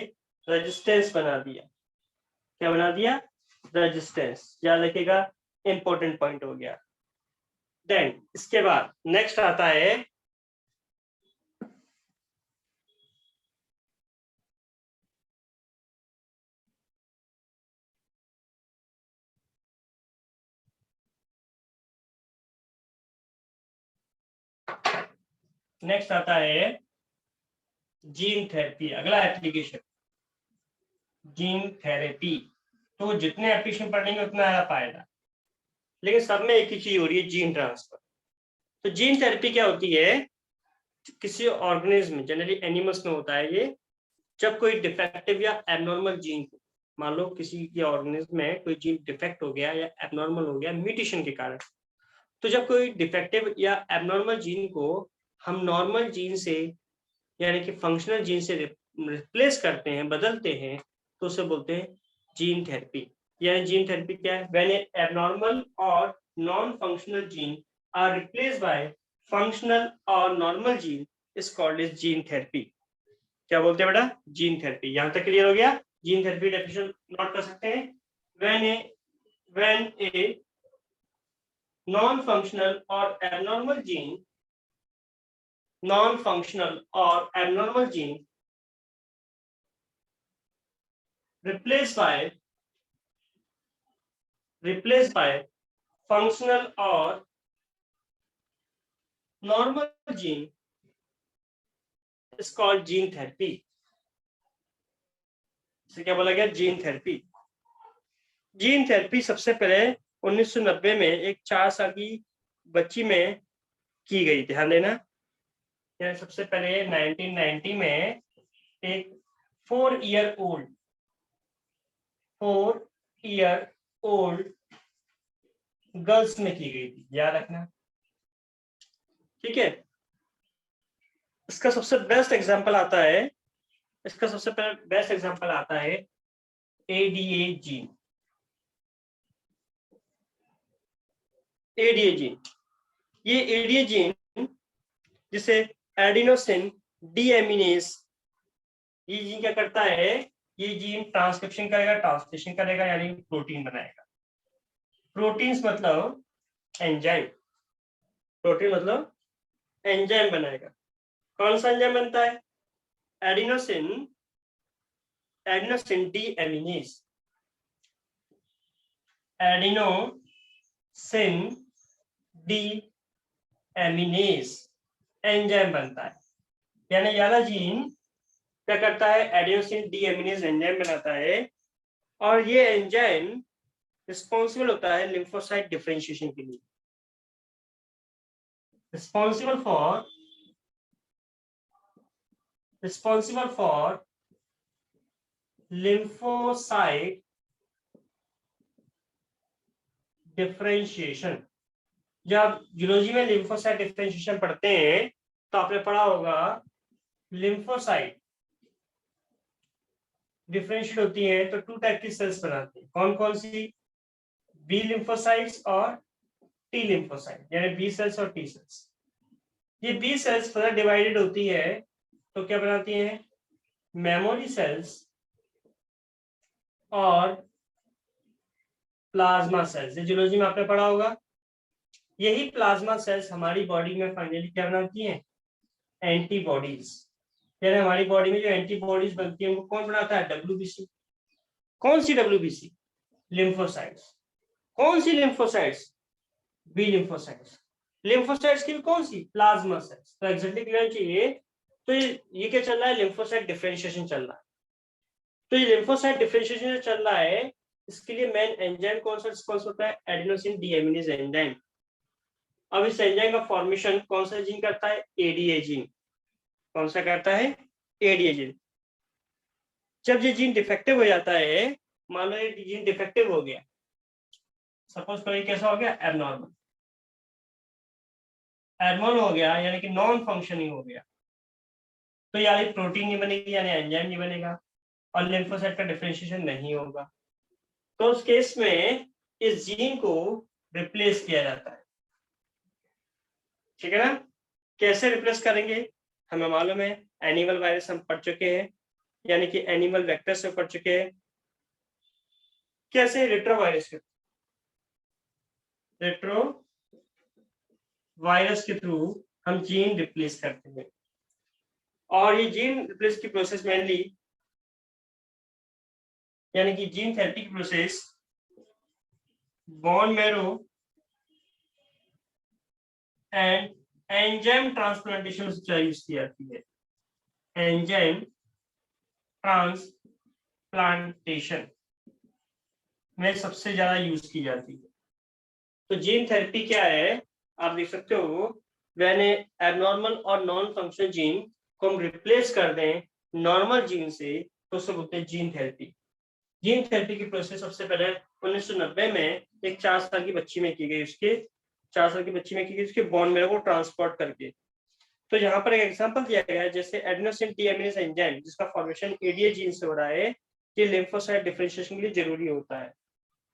रेजिस्टेंस बना दिया। क्या बना दिया? रेजिस्टेंस। याद रखिएगा, इंपॉर्टेंट पॉइंट हो गया। देन इसके बाद नेक्स्ट आता है जीन थेरेपी। अगला एप्लीकेशन जीन थेरेपी। तो जितने एप्लीकेशन पढ़ेंगे उतना ज्यादा फायदा, लेकिन सब में एक ही चीज हो रही है, जीन ट्रांसफर। तो जीन थेरेपी क्या होती है? किसी ऑर्गेनिज्म, जनरली एनिमल्स में होता है ये, जब कोई डिफेक्टिव या एबनॉर्मल जीन, मान लो किसी के ऑर्गेनिज्म में कोई जीन डिफेक्ट हो गया या एबनॉर्मल हो गया म्यूटेशन के कारण, तो जब कोई डिफेक्टिव या एबनॉर्मल जीन को हम नॉर्मल जीन से यानी कि फंक्शनल जीन से रिप्लेस करते हैं, बदलते हैं, तो उसे बोलते हैं जीन थेरेपी। यानी जीन थेरेपी क्या है? व्हेन एबनॉर्मल और non functional gene are replaced by functional और normal gene is called as gene therapy. क्या बोलते हैं बेटा? Gene therapy. यहां तक क्लियर हो गया? जीन थेरेपी डेफिनेशन नोट कर सकते हैं। When A non-functional or abnormal gene replaced by functional or normal gene is called gene therapy। इसे क्या बोला गया? Gene therapy. जीन थेरेपी सबसे पहले 1990 में एक 4 साल की बच्ची में की गई। ध्यान देना, सबसे पहले 1990 में एक 4 ईयर ओल्ड गर्ल्स में की गई थी। याद रखना, ठीक है। इसका सबसे बेस्ट एग्जांपल आता है, इसका सबसे बेस्ट एग्जांपल आता है एडीए जीन। एडीए जीन, ये एडीए जीन जिसे एडिनोसिन डीएमिनेज, ये जीन क्या करता है, ये जीन ट्रांसक्रिप्शन करेगा, ट्रांसलेशन करेगा, यानी प्रोटीन बनाएगा। प्रोटीन्स मतलब एंजाइम, प्रोटीन मतलब एंजाइम बनाएगा। कौन सा एंजाइम बनता है? Adenosine, adenosine deaminase, adenosine deaminase enzyme बनता है। यानी ये वाला जीन क्या करता है, एडिनोसिन डीएमिनेज एंजाइम बनाता है, और ये एंजाइम रिस्पॉन्सिबल होता है लिम्फोसाइट डिफरेंशिएशन के लिए, responsible for lymphocyte differentiation। जब जियोलॉजी में लिम्फोसाइट डिफरेंशिएशन पढ़ते हैं तो आपने पढ़ा होगा लिम्फोसाइट डिफरेंशिएट होती है तो 2 टाइप की सेल्स बनाती है। कौन कौन सी? बी लिम्फोसाइट्स और टी लिम्फोसाइट, यानी बी सेल्स और टी सेल्स। ये बी सेल्स फर्दर डिवाइडेड होती है तो क्या बनाती है? मेमोरी सेल्स और प्लाज्मा सेल्स। ये जियोलॉजी में आपने पढ़ा होगा। यही प्लाज्मा सेल्स हमारी बॉडी में फाइनली क्या बनाती हैं? एंटीबॉडीज। यानी हमारी बॉडी में जो एंटीबॉडीज बनती है उनको कौन बनाता है? डब्ल्यूबीसी। कौन सी डब्ल्यूबीसी? लिम्फोसाइट्स। कौन सी लिम्फोसाइट्स? B lymphocytes. लिम्फोसाइट्स की कौन सी? Plasma cells. तो एग्जैक्टली क्लियर चाहिए। तो ये क्या चल रहा है? लिम्फोसाइट डिफरेंशिएशन चल रहा है। तो ये लिम्फोसाइट डिफरेंशिएशन जो चल रहा है, इसके लिए मेन एंजाइम कौन सा रिस्पॉन्सिबल होता है? Adenosine deaminase enzyme. अब इस एंजाइम का फॉर्मेशन कौन सा जीन करता है? ADA gene. कौन सा करता है? ADA gene. जब ये जीन डिफेक्टिव हो जाता है, मान लो ये जीन डिफेक्टिव हो गया, सपोज कोई कैसा हो गया? एबनॉर्मल, एबनॉर्मल हो गया यानी कि नॉन फंक्शनिंग हो गया, तो यानी प्रोटीन नहीं बनेगी, यानी एंजाइम नहीं बनेगा, और लिम्फोसाइट का डिफरेंशिएशन नहीं होगा। तो उस केस में इस जीन को रिप्लेस किया जाता है। ठीक है ना? कैसे रिप्लेस करेंगे? हमें मालूम है, एनिमल वायरस हम पढ़ चुके हैं, यानी कि एनिमल वेक्टर से पढ़ चुके हैं। कैसे? रेट्रोवायरस के, रेट्रो वायरस के थ्रू हम जीन रिप्लेस करते हैं। और ये जीन रिप्लेस की प्रोसेस मेनली, यानी कि जीन थेरेपी की process bone marrow and enzyme transplantation से यूज की जाती है। एंजाइम ट्रांसप्लांटेशन में सबसे ज्यादा यूज की जाती है। तो जीन थेरेपी क्या है? आप देख सकते हो, व्हेन एबनॉर्मल और नॉन फंक्शनल जीन को हम रिप्लेस कर दें नॉर्मल जीन से, तो उसे बोलते हैं जीन थेरेपी। जीन थेरेपी की प्रोसेस सबसे पहले 1990 में एक 4 साल की बच्ची में की गई, उसके 4 साल की बच्ची में की गई, उसके बोन मैरो को ट्रांसपोर्ट करके। तो यहाँ पर एक एग्जांपल दिया गया है, जैसे एडिनोसिन डीएमिनेज एंजाइम जिसका फॉर्मेशन एडीए जीन से हो रहा है, ये लिम्फोसाइट डिफरेंशिएशन के लिए जरूरी होता है।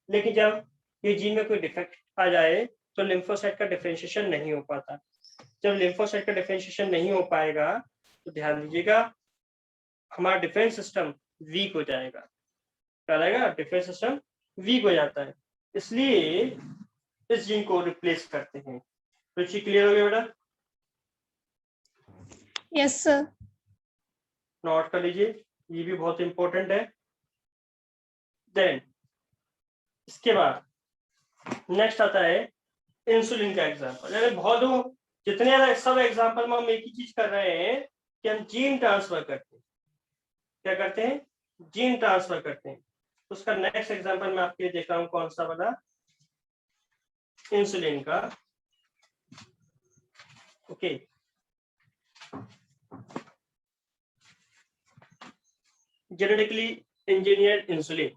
लेकिन जब ये जीन में कोई डिफेक्ट आ जाए तो लिम्फोसाइट का डिफरेंशिएशन नहीं हो पाता। जब लिम्फोसाइट का डिफरेंशिएशन नहीं हो पाएगा तो ध्यान दीजिएगा, हमारा डिफेंस सिस्टम वीक हो जाएगा। क्या रहेगा? डिफेंस सिस्टम वीक हो जाता है, इसलिए इस जीन को रिप्लेस करते हैं। तो चीज क्लियर हो गया बेटा? Yes sir. नोट कर लीजिए, ये भी बहुत इंपॉर्टेंट है। देन इसके बाद नेक्स्ट आता है इंसुलिन का एग्जांपल। यानी बहुत जितने सब एग्जांपल में हम एक ही चीज कर रहे हैं कि हम जीन ट्रांसफर करते हैं। क्या करते हैं? जीन ट्रांसफर करते हैं। उसका नेक्स्ट एग्जांपल मैं आपके लिए देख रहा हूं, कौन सा वाला? इंसुलिन का। Okay, genetically engineered insulin.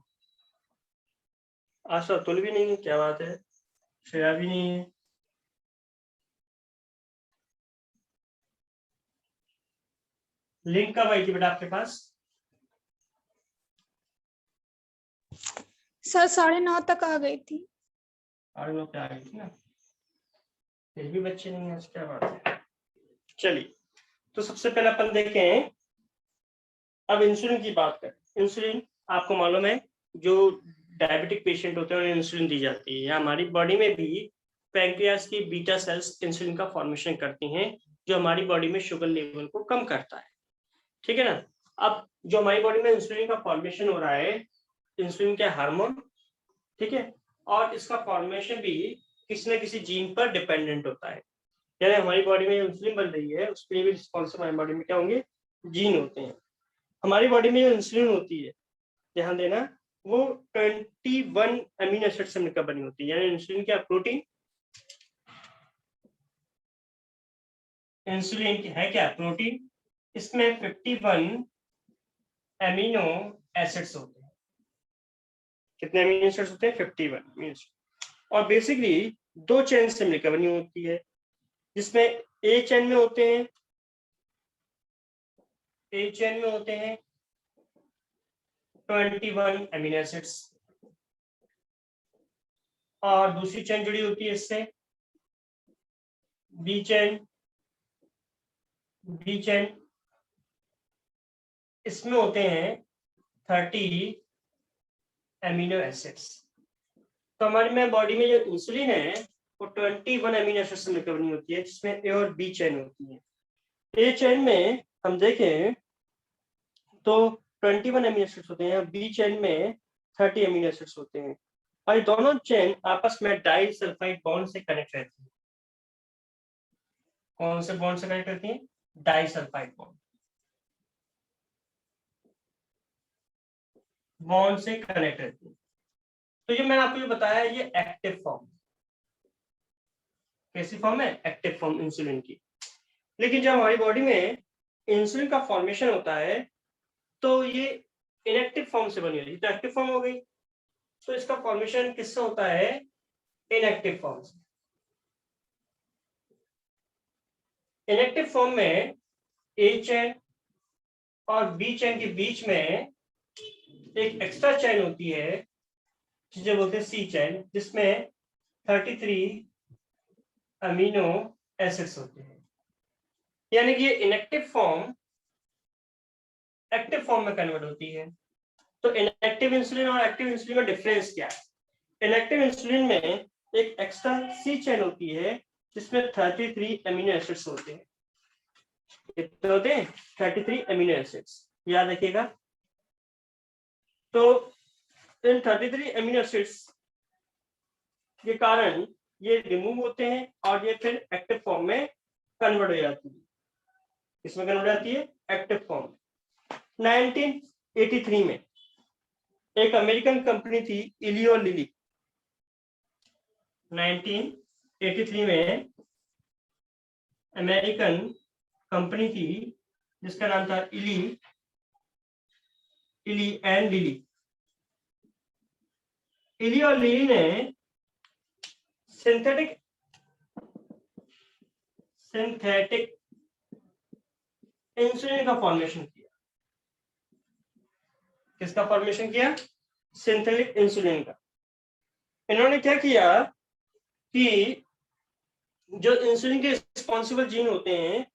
आज तो अतुल भी नहीं है, क्या बात है, श्रेया भी नहीं है। लिंक कब आई थी बेटा आपके पास? सर 9:30 तक आ गई थी। 9:30 पे आ गई थी ना, फिर भी बच्चे नहीं है, क्या बात है। चलिए, तो सबसे पहले अपन देखें, अब इंसुलिन की बात करें। इंसुलिन आपको मालूम है, जो डायबिटिक पेशेंट होते हैं उन्हें इंसुलिन दी जाती है। हमारी बॉडी में भी पैंक्रियास की बीटा सेल्स इंसुलिन का फॉर्मेशन करती हैं, जो हमारी बॉडी में शुगर लेवल को कम करता है, ठीक है ना। अब जो हमारी बॉडी में इंसुलिन का फॉर्मेशन हो रहा है, इंसुलिन के हार्मोन, ठीक है, और इसका फॉर्मेशन भी किसी न किसी जीन पर डिपेंडेंट होता है। यानी हमारी बॉडी में इंसुलिन बन रही है, उसके लिए भी रिस्पॉन्सिबल हमारी बॉडी में क्या होंगे, जीन होते हैं। हमारी बॉडी में जो इंसुलिन होती है, ध्यान देना, वो 21 अमीनो एसिड से मिलकर बनी होती है। यानी इंसुलिन क्या प्रोटीन, इंसुलिन है क्या प्रोटीन, इसमें 51 अमीनो एसिड्स होते हैं। कितने अमीनो एसिड्स होते हैं? 51 अमीनो एसिड। और बेसिकली 2 चेन से मिलकर बनी होती है, जिसमें ए चेन में होते हैं, ए चेन में होते हैं 21 अमीनो एसिड्स, और दूसरी चेन जुड़ी होती है इससे, बी चेन, बी चेन, इसमें होते हैं 30 अमीनो एसिड्स। तो हमारी में बॉडी में जो इंसुलिन है वो 21 अमीनो एसिड से मिलकर बनी होती है, जिसमें ए और बी चेन होती है। ए चेन में हम देखें तो 21 अमीनो एसिड्स होते हैं, बी चेन में 30 अमीनो एसिड्स होते हैं, और ये दोनों चेन आपस में डाइसल्फाइड बॉन्ड से कनेक्ट रहती है। कौन से बॉन्ड से कनेक्ट रहती है? डाइसल्फाइड बॉन्ड, बॉन्ड से कनेक्ट रहती है। तो ये मैंने आपको जो बताया ये एक्टिव फॉर्म, कैसी फॉर्म है? एक्टिव फॉर्म इंसुलिन की। लेकिन जब हमारी बॉडी में इंसुलिन का फॉर्मेशन होता है तो ये इनएक्टिव फॉर्म से बनी होती है, तो एक्टिव फॉर्म हो गई। तो इसका फॉर्मेशन किससे होता है? इनएक्टिव फॉर्म से। इनएक्टिव फॉर्म में ए चेन और बी चेन के बीच में एक एक्स्ट्रा चेन होती है जिसे बोलते हैं सी चेन, जिसमें 33 अमीनो एसिड्स होते हैं। यानी कि ये इनएक्टिव फॉर्म एक्टिव फॉर्म में कन्वर्ट होती है। तो इनएक्टिव इंसुलिन और एक्टिव इंसुलिन में डिफरेंस क्या है? इनएक्टिव इंसुलिन में एक एक्स्ट्रा सी चेन होती है जिसमें 33 अमीनो एसिड्स होते हैं। कितने होते हैं? 33 अमीनो एसिड्स, याद रखिएगा। तो इन 33 अमीनो एसिड्स के कारण ये रिमूव होते हैं और ये फिर एक्टिव फॉर्म में कन्वर्ट हो जाती है। किसमें कन्वर्ट हो जाती है? Active form. 1983 में एक अमेरिकन कंपनी थी इलियो लिली। 1983 में अमेरिकन कंपनी थी जिसका नाम था इली एंड लिली। इली और लिली ने सिंथेटिक इंसुलिन का फॉर्मेशन किया। किसका फॉर्मेशन किया? सिंथेटिक इंसुलिन का। इन्होंने क्या किया कि जो इंसुलिन के रिस्पॉन्सिबल जीन होते हैं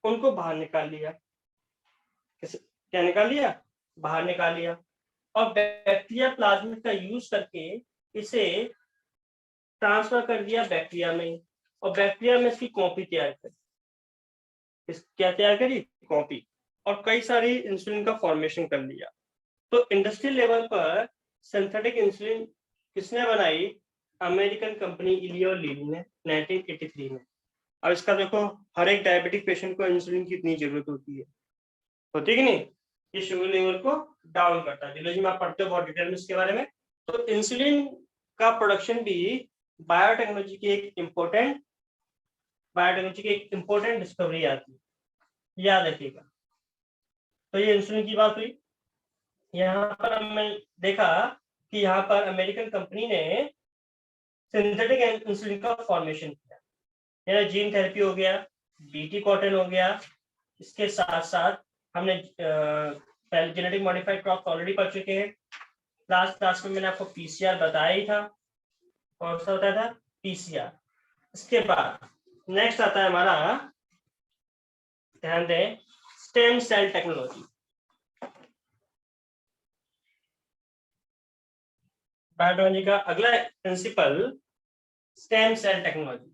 उनको बाहर निकाल लिया। क्या निकाल लिया? बाहर निकाल लिया, और बैक्टीरिया प्लाज्मिड का यूज करके इसे ट्रांसफर कर दिया बैक्टीरिया में, और बैक्टीरिया में इसकी कॉपी तैयार करी। क्या तैयार करी? कॉपी। और कई सारी इंसुलिन का फॉर्मेशन कर लिया। तो इंडस्ट्रियल लेवल पर सिंथेटिक इंसुलिन किसने बनाई? अमेरिकन कंपनी इलियो लिली ने 1983 में। अब इसका देखो, हर एक डायबिटिक पेशेंट को इंसुलिन की इतनी जरूरत होती है कि नहीं? ये शुगर लेवल को डाउन करता है। जियोलॉजी में आप पढ़ते हो बहुत डिटेल में इसके बारे में। तो इंसुलिन का प्रोडक्शन भी बायोटेक्नोलॉजी की एक इंपॉर्टेंट डिस्कवरी आती है, याद रखिएगा। तो ये इंसुलिन की बात हुई। यहाँ पर हमने देखा कि यहाँ पर अमेरिकन कंपनी ने सिंथेटिक इंसुलिन का फॉर्मेशन किया। जीन थेरेपी हो गया, बीटी कॉटन हो गया, इसके साथ साथ हमने पहले जेनेटिक मॉडिफाइड क्रॉप ऑलरेडी पढ़ चुके हैं। लास्ट क्लास में मैंने आपको पीसीआर बताया ही था, कौन सा होता था पीसीआर। इसके बाद नेक्स्ट आता है हमारा, ध्यान दें, स्टेम सेल टेक्नोलॉजी। बायोटेक्नोलॉजी का अगला principle stem cell technology.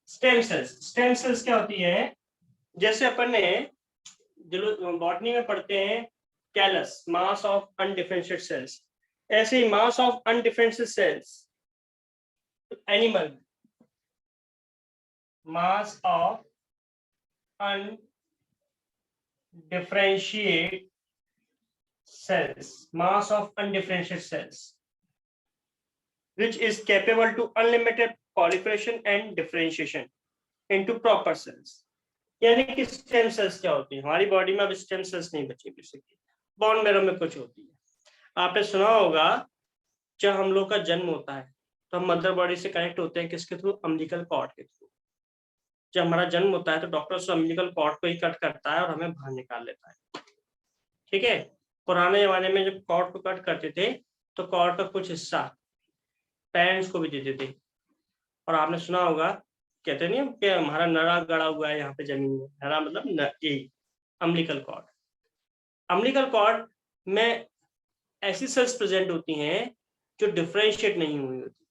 Stem cells क्या होती है? जैसे अपन ने जो बॉटनी में पढ़ते हैं callus, mass of undifferentiated cells, ऐसे ही mass of undifferentiated cells animal, mass of undifferentiated cells, mass of undifferentiated cells, which is capable to unlimited proliferation and differentiation into proper cells. यानी कि स्टेम सेल्स क्या होती है? हमारी body में अब स्टेम सेल्स नहीं बची बेसिकली, बोन मैरो में कुछ होती है। आपने सुना होगा जब हम लोग का जन्म होता है तो हम मदर बॉडी से कनेक्ट होते हैं किसके थ्रू? अम्बिलिकल कॉर्ड के थ्रू। जब हमारा जन्म होता है तो डॉक्टर उस अम्बिलिकल कॉर्ड को ही कट करता है और हमें बाहर निकाल लेता है, ठीक है। पुराने जमाने में जब कॉर्ड को कट करते थे तो कॉर्ड का कुछ हिस्सा पेरेंट्स को भी देते थे। और आपने सुना होगा, कहते नहीं कि हमारा नरा गड़ा हुआ है यहाँ पे जमीन में, नरा मतलब अम्बिलिकल कॉर्ड। अम्बिलिकल कॉर्ड में ऐसी सेल्स प्रेजेंट होती हैं जो डिफरेंशिएट नहीं हुई होती,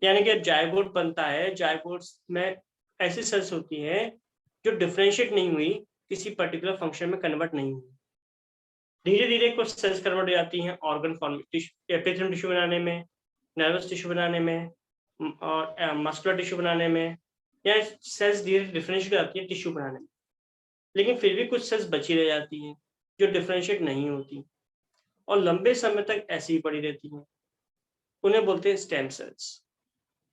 यानी कि जायगोट बनता है, जायगोट में ऐसी सेल्स होती हैं जो डिफरेंशिएट नहीं हुई, किसी पर्टिकुलर फंक्शन में कन्वर्ट नहीं हुई। धीरे धीरे कुछ सेल्स कन्वर्ट हो जाती हैं ऑर्गन फॉर्म, एपिथेलियल टिश्यू बनाने में, नर्वस टिश्यू बनाने में और मस्कुलर टिश्यू बनाने में, या सेल्स धीरे डिफरेंशिएट हो जाती है टिश्यू बनाने में। लेकिन फिर भी कुछ सेल्स बची रह जाती हैं जो डिफरेंशिएट नहीं होती और लंबे समय तक ऐसी ही पड़ी रहती हैं, उन्हें बोलते हैं स्टेम सेल्स।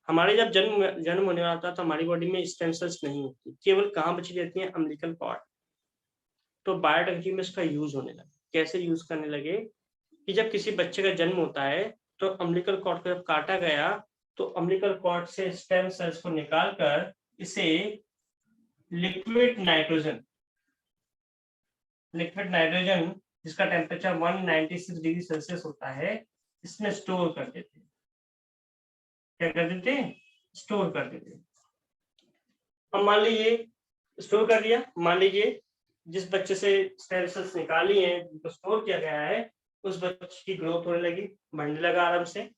हमारे जब जन्म होने वाला था तो हमारी बॉडी में स्टेम सेल्स नहीं होती, केवल कहाँ बची रहती हैं? Umbilical cord. तो बायोटेक्नोलॉजी में इसका यूज होने लगा। कैसे यूज करने लगे कि जब किसी बच्चे का जन्म होता है तो अम्बिलिकल कॉर्ड को जब काटा गया तो अम्बिलिकल कॉर्ड से स्टेम सेल्स को निकालकर इसे लिक्विड नाइट्रोजन जिसका टेम्परेचर 196 डिग्री सेल्सियस होता है, इसमें स्टोर कर देते। क्या कर देते? स्टोर कर देते। अब मान लीजिए स्टोर कर दिया, मान लीजिए जिस बच्चे से स्टेम सेल्स निकाली हैं, जिनको स्टोर किया गया है, उस बच्चे की ग्रोथ होने लगी, बढ़ने लगा आराम से।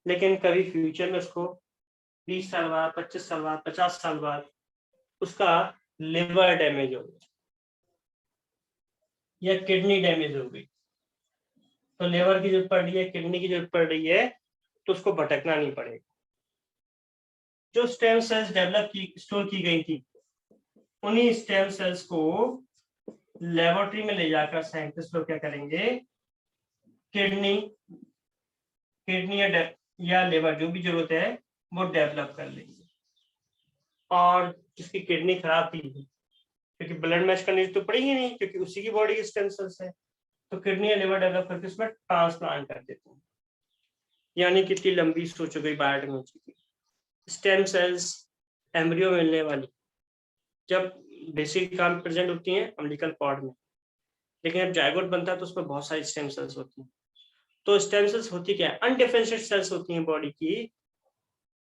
लेकिन कभी फ्यूचर में उसको 20 साल बाद, 25 साल बाद, 50 साल बाद उसका लिवर डैमेज हो गया या किडनी डैमेज हो गई, तो लिवर की जरूरत पड़ रही है, किडनी की जरूरत पड़ रही है, तो उसको भटकना नहीं पड़ेगा। जो स्टेम सेल्स डेवलप की, स्टोर की गई थी, उन्हीं स्टेम सेल्स को लेबोरेटरी में ले जाकर साइंटिस्ट लोग क्या करेंगे? किडनी या लिवर जो भी जरूरत है वो डेवलप कर लेंगे। और जिसकी किडनी खराब थी, क्योंकि ब्लड मैच करनी तो पड़ेगी नहीं, क्योंकि उसी की बॉडी की स्टेम सेल्स है, तो किडनी या लिवर डेवलप करके उसमें ट्रांसप्लांट कर देते हैं। यानी कितनी लंबी सोच हो गई बायोटेक्नोलॉजी की। स्टेम सेल्स एम्ब्रियो में मिलने वाली जब बेसिक काम प्रेजेंट होती हैं अम्बिलिकल कॉर्ड में, लेकिन जब जायगोट बनता है तो उसमें बहुत सारी स्टेम सेल्स होती हैं। तो स्टेम सेल्स होती क्या है? अनडिफरेंशिएटेड सेल्स होती हैं बॉडी की,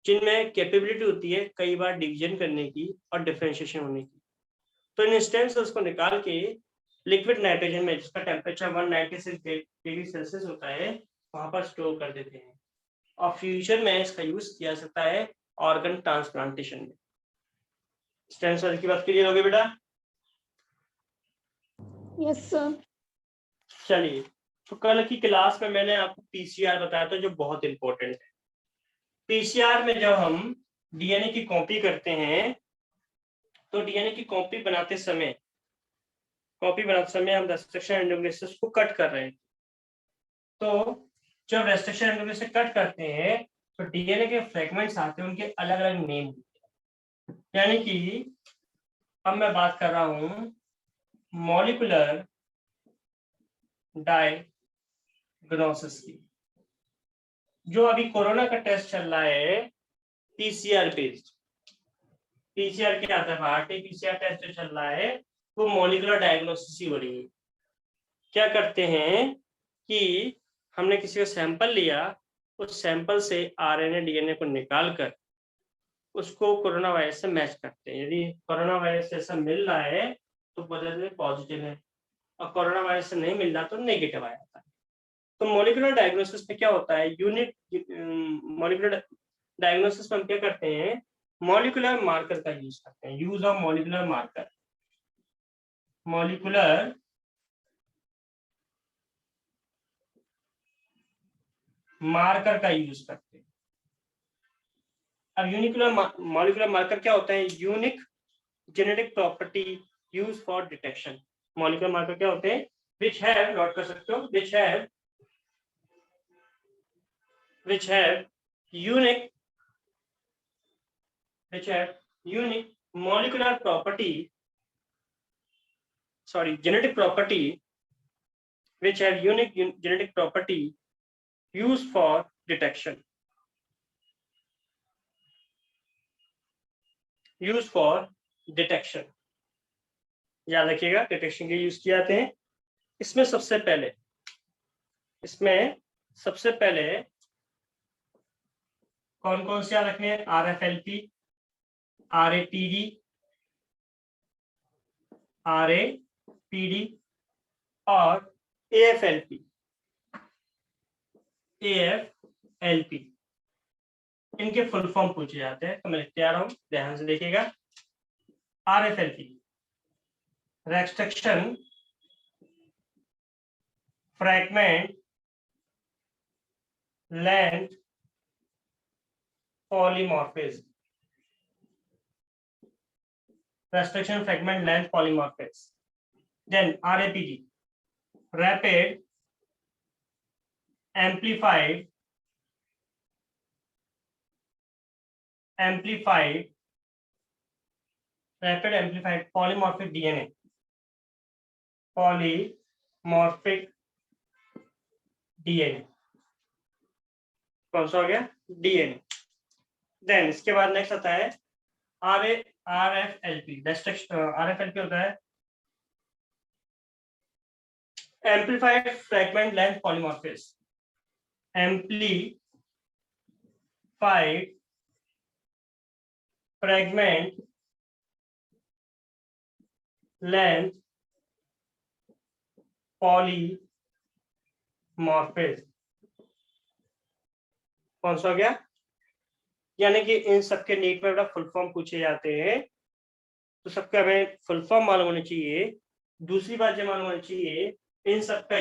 जिनमें कैपेबिलिटी होती है कई बार डिवीजन करने की और डिफरेंशिएशन होने की। तो इन स्टेम सेल्स को निकाल के लिक्विड नाइट्रोजन में, जिसका टेम्परेचर 196 डिग्री सेल्सियस होता है, वहां पर स्टोर कर देते हैं और फ्यूचर में इसका यूज किया जा सकता है ऑर्गन ट्रांसप्लांटेशन में। स्टेम सेल की बात क्लियर होगी बेटा? Yes sir. चलिए, तो कल की क्लास में मैंने आपको पीसीआर बताया था जो बहुत इंपॉर्टेंट है। पीसीआर में जब हम डीएनए की कॉपी करते हैं तो डीएनए की कॉपी बनाते समय हम रेस्ट्रिक्शन एंडोग्लिसिस को कट कर रहे हैं। तो जब रेस्ट्रिक्शन एंडोग्लिसिस कट करते हैं तो डीएनए के फ्रेगमेंट्स आते हैं, उनके अलग अलग नेम होते हैं। यानी कि अब मैं बात कर रहा हूं मॉलिक्यूलर डायग्नोसिस की। जो अभी कोरोना का टेस्ट चल रहा है पीसीआर बेस्ड, पीसीआर क्या आता है, आरटी-पीसीआर टेस्ट जो चल रहा है वो मॉलिक्यूलर डायग्नोसिस ही हो रही है। क्या करते हैं कि हमने किसी का सैंपल लिया, उस सैंपल से आरएनए डीएनए को निकाल कर उसको कोरोना वायरस से मैच करते हैं। यदि कोरोना वायरस जैसा मिल रहा है तो पॉजिटिव है, और कोरोना वायरस से नहीं मिल रहा तो नेगेटिव आ जाता है। तो मॉलिक्यूलर डायग्नोसिस में क्या होता है, यूनिक मॉलिक्यूलर डायग्नोसिस में हम क्या करते हैं, मॉलिक्यूलर मार्कर का यूज करते हैं। Use of molecular marker, molecular marker का यूज करते हैं। अब मॉलिक्यूलर मार्कर क्या होता है, unique genetic property use for detection. Molecular marker क्या होते हैं, विच हैव, नोट कर सकते हो, which have unique molecular property, genetic property, which have unique genetic property used for detection, याद रखिएगा डिटेक्शन के यूज किए जाते हैं। इसमें सबसे पहले कौन कौन से याद रखने हैं, RFLP, RAPD और AFLP। इनके फुल फॉर्म पूछे जाते हैं, तो मैं लिखते आ रहा हूं, ध्यान से देखिएगा। RFLP, restriction fragment length polymorphism, restriction fragment length polymorphism. Then RAPD, rapid amplified polymorphic DNA, कौन सा हो गया, DNA। देन इसके बाद नेक्स्ट आता है RFLP। RFLP होता है amplified fragment length polymorphism, amplified fragment length polymorphism, कौन सा हो गया, यानी कि इन सबके नीट में फुल फॉर्म पूछे जाते हैं, तो सबका हमें फुल फॉर्म मालूम होनी चाहिए। दूसरी बात ये मालूम होनी चाहिए इन सबका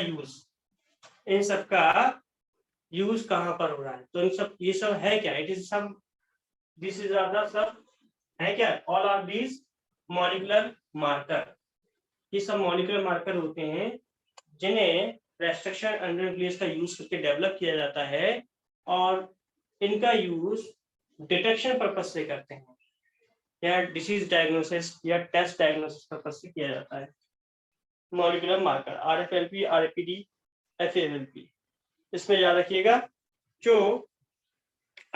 यूज कहां पर हो रहा है। तो ये सब है क्या, दिस इज सब है क्या, all are these molecular marker. ये सब मॉलिक्यूलर मार्कर होते हैं जिन्हें रेस्ट्रिक्शन एंडोन्यूक्लियस का यूज करके डेवलप किया जाता है, और इनका यूज डिटेक्शन पर्पज से करते हैं, या डिसीज डायग्नोसिस या टेस्ट डायग्नोसिस पर्पज से किया जाता है। Molecular marker RFLP, RAPD, FALP। इसमें याद रखिएगा जो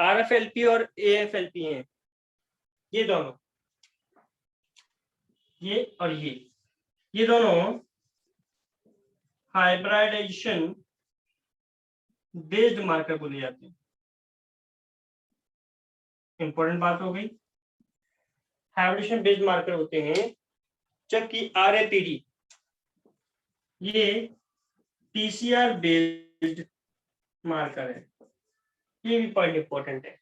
RFLP और AFLP हैं, ये दोनों, ये और ये दोनों हाइब्रिडाइजेशन बेस्ड मार्कर बोले जाते हैं। इंपॉर्टेंट बात हो गई, हाइब्रिडेशन बेस्ड मार्कर होते हैं, जबकि RAPD ये PCR बेस्ड मार्कर है। ये भी पॉइंट इंपॉर्टेंट है,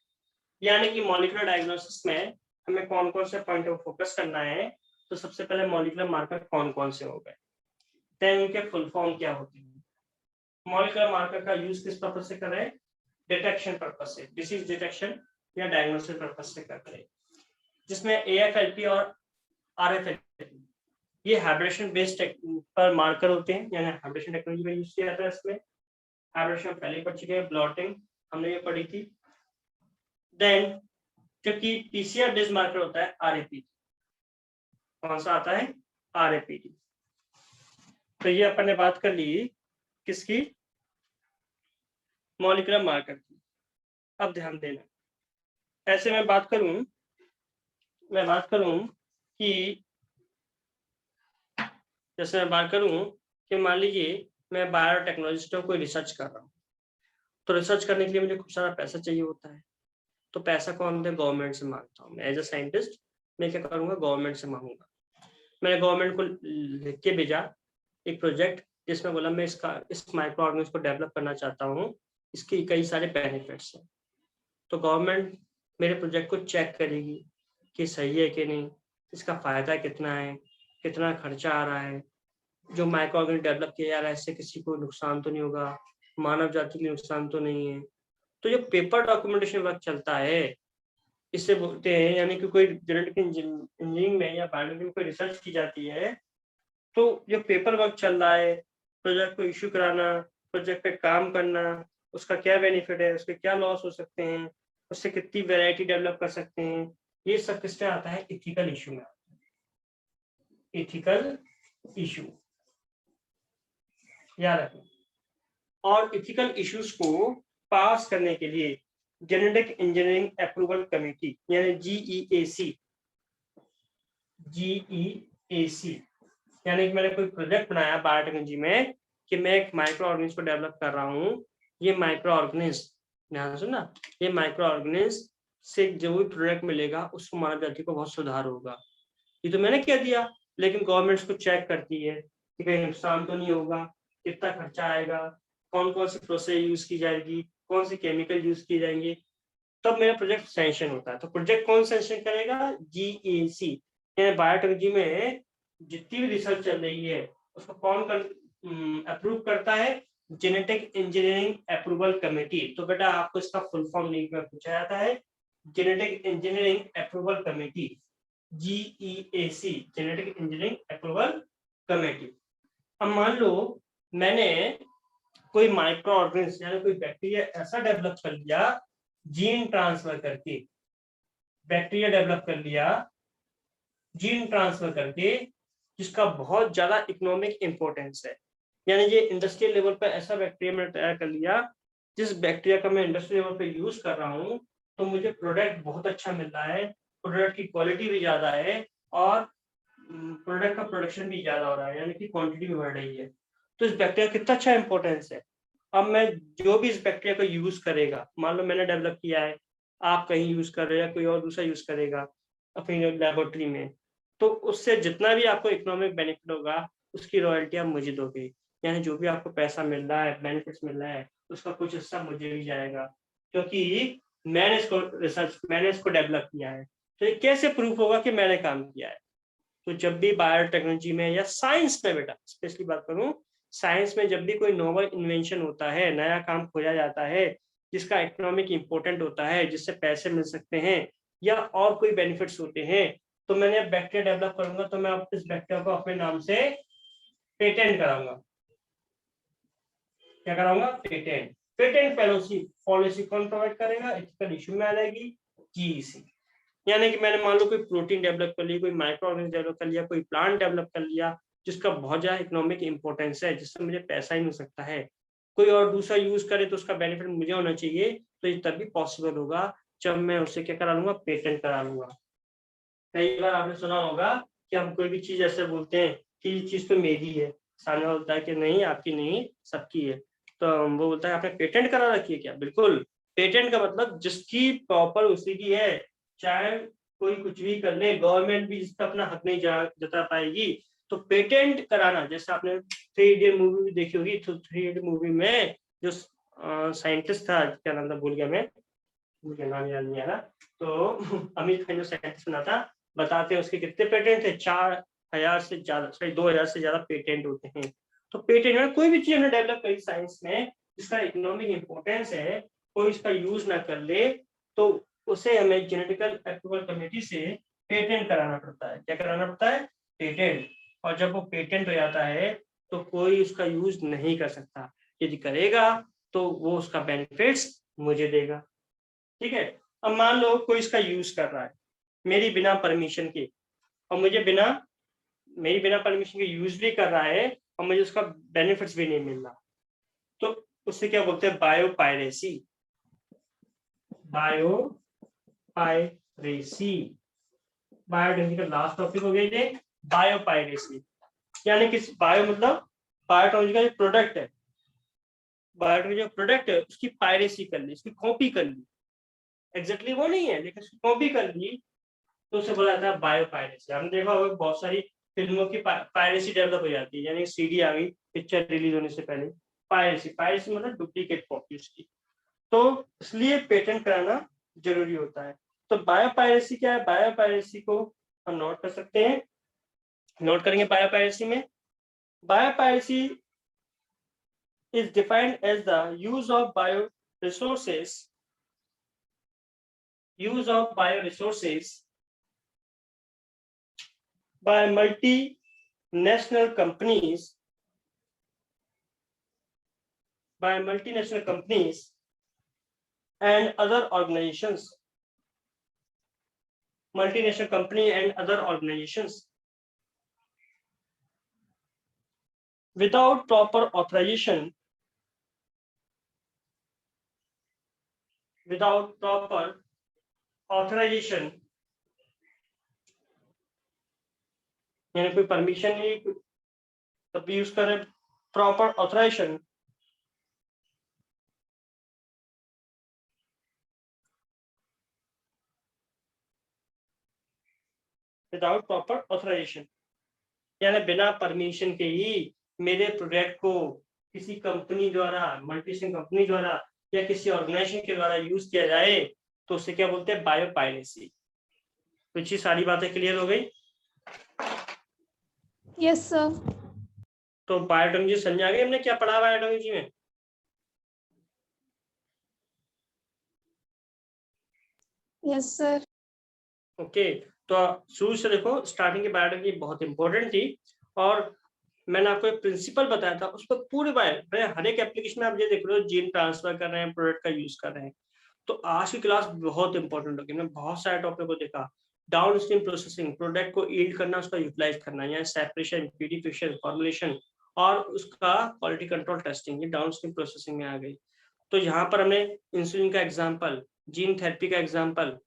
यानी कि मॉलिक्यूलर डायग्नोसिस में हमें कौन कौन से पॉइंट पर फोकस करना है। तो सबसे पहले मॉलिक्यूलर मार्कर कौन कौन से हो गए, देन उनके फुल फॉर्म क्या होते हैं। मॉलिक्यूलर मार्कर का यूज किस पर्पज से कर रहे हैं, डिटेक्शन पर्पज से, डिसीज डिटेक्शन या डायग्नोसिस पर्पज से कर रहे हैं। जिसमें AFLP और RFLP ये हाइब्रिडेशन बेस्ड पर मार्कर होते हैं, यानी हाइब्रिडेशन टेक्नोलॉजी का यूज किया जाता है। इसमें हाइब्रिडेशन पहले पढ़ चुके हैं, ब्लॉटिंग हमने ये पढ़ी थी। देन क्योंकि PCR बेस्ड मार्कर होता है RAPD, कौन सा आता है, RAPD। तो ये अपन ने बात कर ली किसकी, मॉलिक्यूलर मार्कर की। अब ध्यान देना, ऐसे मैं बात करूं कि जैसे मैं बात करूं कि मान लीजिए मैं बायोटेक्नोलॉजिस्ट हूं, कोई रिसर्च कर रहा हूं, तो रिसर्च करने के लिए मुझे खूब सारा पैसा चाहिए होता है। तो पैसा कौन दे? गवर्नमेंट से मांगता हूँ। मैं एज अ साइंटिस्ट मैं क्या करूंगा? गवर्नमेंट से मांगूंगा। मैंने गवर्नमेंट को लिख के भेजा एक प्रोजेक्ट, जिसमें बोला मैं इस माइक्रो ऑर्गेनिज्म को डेवलप करना चाहता हूँ, इसके कई सारे बेनिफिट्स हैं। तो गवर्नमेंट मेरे प्रोजेक्ट को चेक करेगी कि सही है कि नहीं, इसका फायदा कितना है, कितना खर्चा आ रहा है, जो माइक्रो ऑर्गेनिज्म डेवलप किया जा रहा है इससे किसी को नुकसान तो नहीं होगा, मानव जाति के नुकसान तो नहीं है। तो जो पेपर डॉक्यूमेंटेशन वर्क चलता है, इससे बोलते हैं, यानी कि कोई जेनेटिक इंजीनियरिंग में या बायोलॉजी में कोई रिसर्च की जाती है, तो जो पेपर वर्क चल रहा है, प्रोजेक्ट को इश्यू कराना, प्रोजेक्ट पे काम करना, उसका क्या बेनिफिट है, उसके क्या लॉस हो सकते हैं, उससे कितनी वैरायटी डेवलप कर सकते हैं, ये सब किसमें आता है? इथिकल इश्यू में आता है। इथिकल इश्यू याद रखना। और इथिकल इश्यूज को पास करने के लिए जेनेटिक इंजीनियरिंग अप्रूवल कमेटी यानी जीईएसी यानी कि मैंने कोई प्रोजेक्ट बनाया बायोटेक्नोलॉजी में कि मैं एक माइक्रो ऑर्गेनिज्म को डेवलप कर रहा हूँ। ये माइक्रो ऑर्गेनिज्म, ध्यान सुनना, ये माइक्रो ऑर्गेनिज्म से जो भी प्रोडक्ट मिलेगा उसको मानव जाति को बहुत सुधार होगा। ये तो मैंने कह दिया, लेकिन गवर्नमेंट को चेक करती है कि कहीं नुकसान तो नहीं होगा, कितना खर्चा आएगा, कौन कौन सी प्रोसेस यूज की जाएगी, कौन से केमिकल यूज किए जाएंगे, तब मेरा प्रोजेक्ट सैंक्शन होता है। तो प्रोजेक्ट कौन सैंक्शन करेगा? जीएसी यानी बायोटेक्नोलॉजी में जितनी भी रिसर्च चल रही है उसको कौन अप्रूव करता है? Genetic engineering approval committee. तो बेटा आपको इसका फुल फॉर्म नहीं पूछा जाता है, genetic engineering approval committee, GEAC, genetic engineering approval committee. अब मान लो मैंने कोई माइक्रो ऑर्गेनिज्म यानी कोई बैक्टीरिया ऐसा डेवलप कर लिया, जीन ट्रांसफर करके बैक्टीरिया डेवलप कर लिया, जीन ट्रांसफर करके, जिसका बहुत ज्यादा इकोनॉमिक इंपॉर्टेंस है। यानी ये इंडस्ट्रियल लेवल पर ऐसा बैक्टीरिया मैंने तैयार कर लिया, जिस बैक्टीरिया का मैं इंडस्ट्रियल लेवल पे यूज कर रहा हूँ, तो मुझे प्रोडक्ट बहुत अच्छा मिल रहा है, प्रोडक्ट की क्वालिटी भी ज्यादा है और प्रोडक्ट का प्रोडक्शन भी ज्यादा हो रहा है, यानी कि क्वांटिटी भी बढ़ रही है। तो इस बैक्टीरिया का कितना अच्छा इंपॉर्टेंस है। अब मैं जो भी इस बैक्टीरिया को यूज करेगा, मान लो मैंने डेवलप किया है, आप कहीं यूज कर रहे हैं, कोई और दूसरा यूज करेगा अपनी लेबोरेटरी में, तो उससे जितना भी आपको इकोनॉमिक बेनिफिट होगा उसकी रॉयल्टी आप मुझे दोगे। यानी जो भी आपको पैसा मिल रहा है, बेनिफिट्स मिल रहा है, उसका कुछ हिस्सा मुझे भी जाएगा, क्योंकि मैंने इसको डेवलप किया है। तो ये कैसे प्रूफ होगा कि मैंने काम किया है? तो जब भी बायोटेक्नोलॉजी में या साइंस में, बेटा स्पेशली बात करूं, साइंस में जब भी कोई नोवेल इन्वेंशन होता है, नया काम खोजा जाता है जिसका इकोनॉमिक इंपॉर्टेंट होता है, जिससे पैसे मिल सकते हैं या और कोई बेनिफिट्स होते हैं, तो मैंने बैक्टीरिया डेवलप करूंगा तो मैं इस बैक्टीरिया को अपने नाम से पेटेंट कराऊंगा। क्या कराऊंगा? पेटेंट। पेटेंट पॉलिसी कौन प्रोवाइड करेगा? एथिकल इश्यू में आ जाएगी, जीईसी। यानी कि मैंने मान लो कोई प्रोटीन डेवलप कर लिया, कोई माइक्रो ऑर्गेनिज्म डेवलप कर लिया, कोई प्लांट डेवलप कर लिया, जिसका बहुत ज्यादा इकोनॉमिक इंपॉर्टेंस है, जिससे मुझे पैसा ही मिल सकता है, कोई और दूसरा यूज करे तो उसका बेनिफिट मुझे होना चाहिए, तो ये तभी पॉसिबल होगा जब मैं उसे क्या करा लूंगा? पेटेंट करा लूंगा। कई बार आपने सुना होगा कि हम कोई भी चीज ऐसे बोलते हैं कि ये चीज तो मेरी है, सामने बोलता है कि नहीं आपकी नहीं, सबकी है। तो वो बोलता है आपने पेटेंट करा रखी है क्या? बिल्कुल। पेटेंट का मतलब जिसकी प्रॉपर उसी की है, चाहे कोई कुछ भी कर ले, गवर्नमेंट भी जिसका अपना हक नहीं जता पाएगी। तो पेटेंट कराना, जैसे आपने 3 इडियट मूवी भी देखी होगी, तो 3 इडियट मूवी में जो साइंटिस्ट था, क्या नाम था भूल गया मैं, मुझे नाम याद नहीं आ रहा, तो आमिर खान जो साइंटिस्ट बना था, बताते हैं उसके कितने पेटेंट थे? 4000 से ज्यादा, सॉरी 2000 से ज्यादा पेटेंट होते हैं। तो पेटेंट में कोई भी चीज हमने डेवलप करी साइंस में जिसका इकोनॉमिक इंपॉर्टेंस है, कोई इसका यूज ना कर ले, तो उसे हमें जेनेटिकल अप्रूवल कमेटी से पेटेंट कराना पड़ता है। क्या कराना पड़ता है? पेटेंट। और जब वो पेटेंट हो जाता है तो कोई उसका यूज नहीं कर सकता, यदि करेगा तो वो उसका बेनिफिट्स मुझे देगा। ठीक है। अब मान लो कोई इसका यूज कर रहा है मेरी बिना परमिशन के, और मुझे मेरी बिना परमिशन के यूज भी कर रहा है और मुझे उसका बेनिफिट्स भी नहीं मिल रहा, तो उससे क्या बोलते हैं, बायोपायरेसी। बायोपायरेसी, बायोटेक्नोलॉजी का लास्ट टॉपिक हो गया ये बायोपायरेसी। यानी कि बायो मतलब बायोटेक्नोलॉजी का जो प्रोडक्ट है, बायोटेक्नोलॉजी जो प्रोडक्ट है उसकी पायरेसी कर ली, उसकी कॉपी कर ली, एग्जैक्टली वो नहीं है लेकिन उसकी कॉपी कर ली, तो उसे बोला जाता है बायोपायरेसी। हमने देखा होगा बहुत सारी फिल्मों की पायरेसी डेवलप हो जाती है, यानी सीडी आ गई पिक्चर रिलीज होने से पहले, पायरेसी, पायरेसी मतलब डुप्लीकेट कॉपी उसकी, तो इसलिए पेटेंट कराना जरूरी होता है। तो बायोपायरेसी क्या है, बायोपायरेसी को हम नोट कर सकते हैं, नोट करेंगे बायोपायरेसी में। Biopiracy is defined as the use of bioresources by multinational companies and other organizations, multinational company and other organizations without proper authorization, यानी कोई परमिशन नहीं तब यूज करें, proper authorization, without proper authorization, यानी बिना permission के ही मेरे प्रोडक्ट को किसी कंपनी द्वारा, मल्टीनेशनल कंपनी द्वारा या किसी ऑर्गेनाइजेशन के द्वारा यूज किया जाए तो उसे क्या बोलते हैं, बायोपायरेसी। तो ये सारी बातें क्लियर हो गई? Yes sir. तो बायोटेक्नोलॉजी समझ आ गई हमने क्या पढ़ा बायोटेक्नोलॉजी में? Yes sir. ओके, तो शुरू से देखो, स्टार्टिंग की बायोटेक्नोलॉजी बहुत इंपॉर्टेंट थी और मैंने आपको एक प्रिंसिपल बताया था, उस पर पूरे हर एक एप्लीकेशन में आप ये देख रहे हो, जीन ट्रांसफर कर रहे हैं, प्रोडक्ट का यूज कर रहे हैं। तो आज की क्लास बहुत इंपॉर्टेंट होगी, मैंने बहुत सारे टॉपिक को देखा, डाउन स्ट्रीम प्रोसेसिंग, प्रोडक्ट को ईल्ड करना, उसका यूटिलाइज करना, यानी सेपरेशन, प्यूरिफिकेशन, फॉर्मुलेशन और उसका क्वालिटी कंट्रोल टेस्टिंग, ये डाउन स्ट्रीम प्रोसेसिंग में आ गई। तो यहाँ पर हमने इंसुलिन का एग्जाम्पल, जीन थेरेपी का एग्जाम्पल,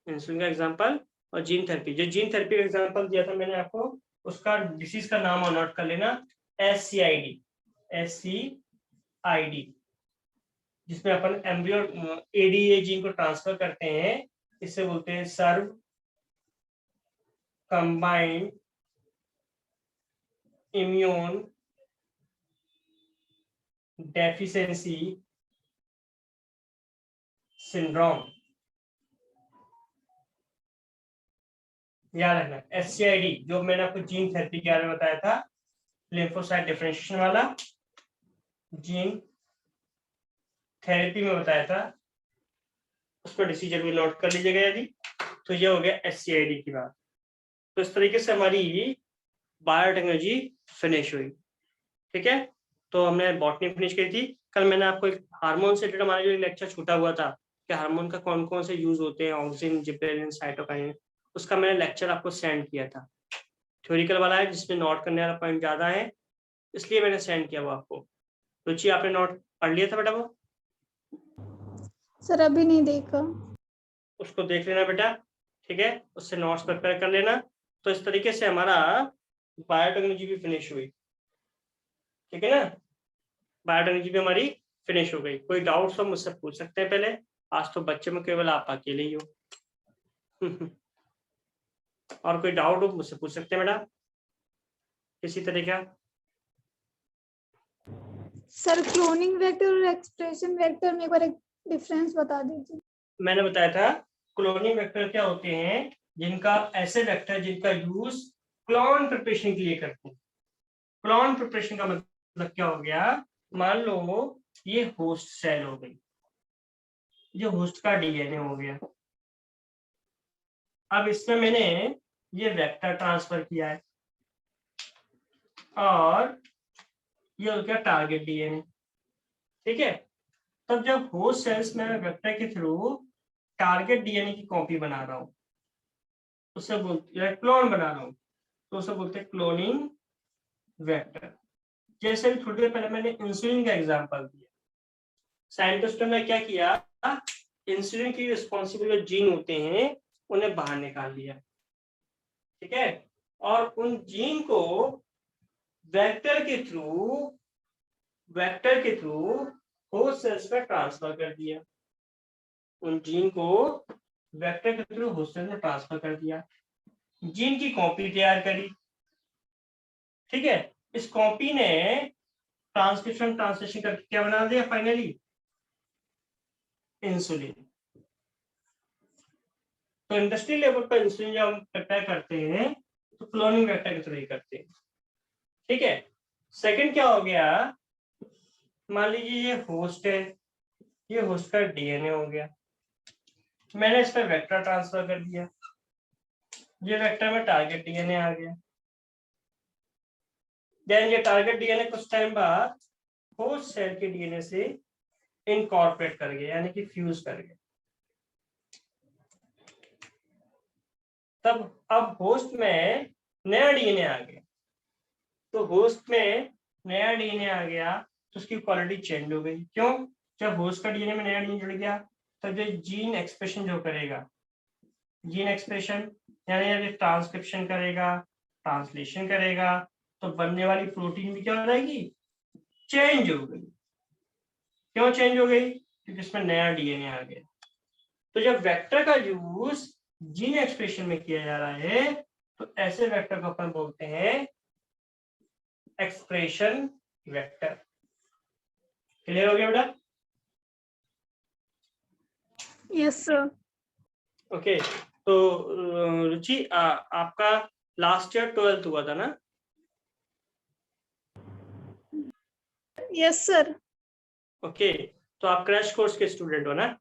इंसुलिन का एग्जाम्पल और जीन थेरेपी, जो जीन थेरेपी का एग्जाम्पल दिया था मैंने आपको, उसका डिसीज का नाम और नोट कर लेना, SCID, SCID, जिसमें अपन एम्ब्रियो ADA जीन को ट्रांसफर करते हैं, इसे बोलते हैं सर्व कंबाइंड इम्यून डेफिशिएंसी सिंड्रोम। याद रखना SCID, जो मैंने आपको जीन थेरेपी के बारे में बताया था, लिम्फोसाइट डिफरेंशिएशन वाला, जीन थेरेपी में बताया था, उसको डिसीजन भी नोट कर लीजिएगा यदि। तो ये हो गया SCID की बात। तो इस तरीके से हमारी बायोटेक्नोलॉजी फिनिश हुई, ठीक है। तो हमने बॉटनी फिनिश करी थी। कल मैंने आपको एक हार्मोन से रिलेटेड हमारा जो लेक्चर छूटा हुआ था कि हार्मोन का कौन कौन से यूज होते हैं, ऑक्सिन, जिबरेलिन, साइटोकाइन, उसका मैंने लेक्चर आपको सेंड किया था। थ्योरिकल वाला है जिसमें नोट करने वाला पॉइंट ज्यादा है, इसलिए मैंने सेंड किया वो आपको। रुचि, आपने नोट पढ़ लिया था बेटा वो? सर अभी नहीं देखा। उसको देख लेना बेटा, ठीक है, उससे नोट्स प्रिपेयर कर लेना। तो इस तरीके से हमारा बायोटेक्नोलॉजी भी फिनिश हुई, ठीक है ना। बायोटेक्नोलॉजी भी हमारी फिनिश हो गई। कोई डाउट तो मुझसे पूछ सकते हैं पहले, आज तो बच्चे में केवल आप अकेले ही हो। और कोई डाउट हो मुझसे पूछ सकते हैं बेटा, किसी तरह का। सर क्लोनिंग वेक्टर और एक्सप्रेशन वेक्टर में एक बार एक डिफरेंस बता दीजिए। मैंने बताया था क्लोनिंग वेक्टर क्या होते हैं, जिनका ऐसे वेक्टर जिनका यूज क्लोन प्रिपरेशन के लिए करते हैं। क्लोन प्रिपरेशन का मतलब क्या हो गया, मान लो ये होस्ट सेल हो गई, ये होस्ट का DNA हो गया, अब इसमें मैंने ये वेक्टर ट्रांसफर किया है और ये हो गया टारगेट DNA, ठीक है। तब जब होस्ट सेल्स में वेक्टर के थ्रू टारगेट DNA की कॉपी बना रहा हूं, उसे बोलते हैं क्लोन बना रहा हूं, तो उसे बोलते हैं क्लोनिंग वेक्टर। जैसे थोड़ी देर पहले मैंने इंसुलिन का एग्जांपल दिया, साइंटिस्टों ने क्या किया, इंसुलिन की रिस्पॉन्सिबल जो जीन होते हैं उन्हें बाहर निकाल लिया, ठीक है, और उन जीन को वेक्टर के थ्रू होस्ट सेल्स पर ट्रांसफर कर दिया, उन जीन को वेक्टर के थ्रू होस्ट सेल में ट्रांसफर कर दिया, जीन की कॉपी तैयार करी, ठीक है, इस कॉपी ने ट्रांसक्रिप्शन ट्रांसलेशन करके क्या बना दिया फाइनली, इंसुलिन। तो इंडस्ट्रियल लेवल पर इंसुलिन जब हम प्रिपेयर करते हैं तो क्लोनिंग वेक्टर के थ्रू ही करते हैं, ठीक है। सेकंड क्या हो गया, मान लीजिए ये होस्ट है, ये होस्ट का डीएनए हो गया, मैंने इस पर वेक्टर ट्रांसफर कर दिया, ये वेक्टर में टारगेट डीएनए आ गया, देन ये टारगेट डीएनए कुछ टाइम बाद होस्ट सेल के डीएनए से इनकॉर्पोरेट कर गया, यानी कि फ्यूज कर गया। तब अब होस्ट में नया डीएनए आ गया, तो होस्ट में नया डीएनए आ गया तो उसकी क्वालिटी चेंज हो गई। क्यों? जब होस्ट का डीएनए में नया डीएनए जुड़ गया तब जो जीन एक्सप्रेशन जो करेगा, जीन एक्सप्रेशन यानी यदि ट्रांसक्रिप्शन करेगा, ट्रांसलेशन करेगा, तो बनने वाली प्रोटीन भी क्या हो जाएगी, चेंज हो गई। क्यों चेंज हो गई? क्योंकि इसमें नया डीएनए आ गया। तो जब वेक्टर का यूज जीन एक्सप्रेशन में किया जा रहा है तो ऐसे वेक्टर को अपन बोलते हैं एक्सप्रेशन वेक्टर। क्लियर हो गया बेटा? Yes sir. ओके, तो रुचि आपका लास्ट ईयर 12th हुआ था ना? Yes sir. ओके, तो आप क्रैश कोर्स के स्टूडेंट हो ना?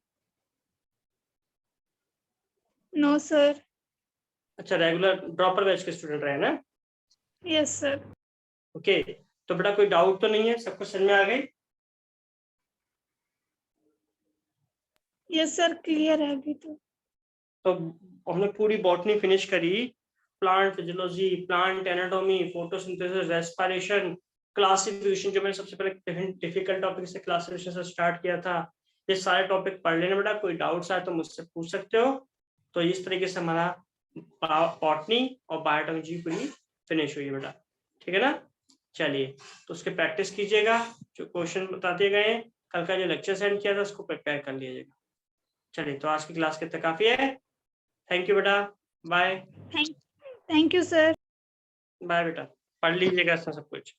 No sir. अच्छा, रेगुलर ड्रॉपर बैच के स्टूडेंट रहे ना? Yes sir. ओके, तो बेटा कोई डाउट तो नहीं है, सबको समझ में आ गई? यस सर, क्लियर है अभी तो हमने पूरी बॉटनी फिनिश करी, plant physiology, plant anatomy, photosynthesis, respiration, classification, जो मैंने सबसे पहले डिफिकल्ट टॉपिक से क्लासिफिकेशन से स्टार्ट किया था, ये सारे टॉपिक पढ़ लेना बेटा। कोई डाउट्स आए तो मुझसे पूछ सकते हो। तो इस तरीके से हमारा बॉटनी और बायोटेक्नोलॉजी पूरी फिनिश हुई बेटा, ठीक है ना? चलिए, तो उसके प्रैक्टिस कीजिएगा, जो क्वेश्चन बताते गए हैं, कल का जो लेक्चर सेंड किया था उसको प्रिपेयर कर लीजिएगा। चलिए, तो आज की क्लास कितना काफी है। थैंक यू बेटा, bye. Thank you sir. Bye बेटा, पढ़ लीजिएगा सब कुछ।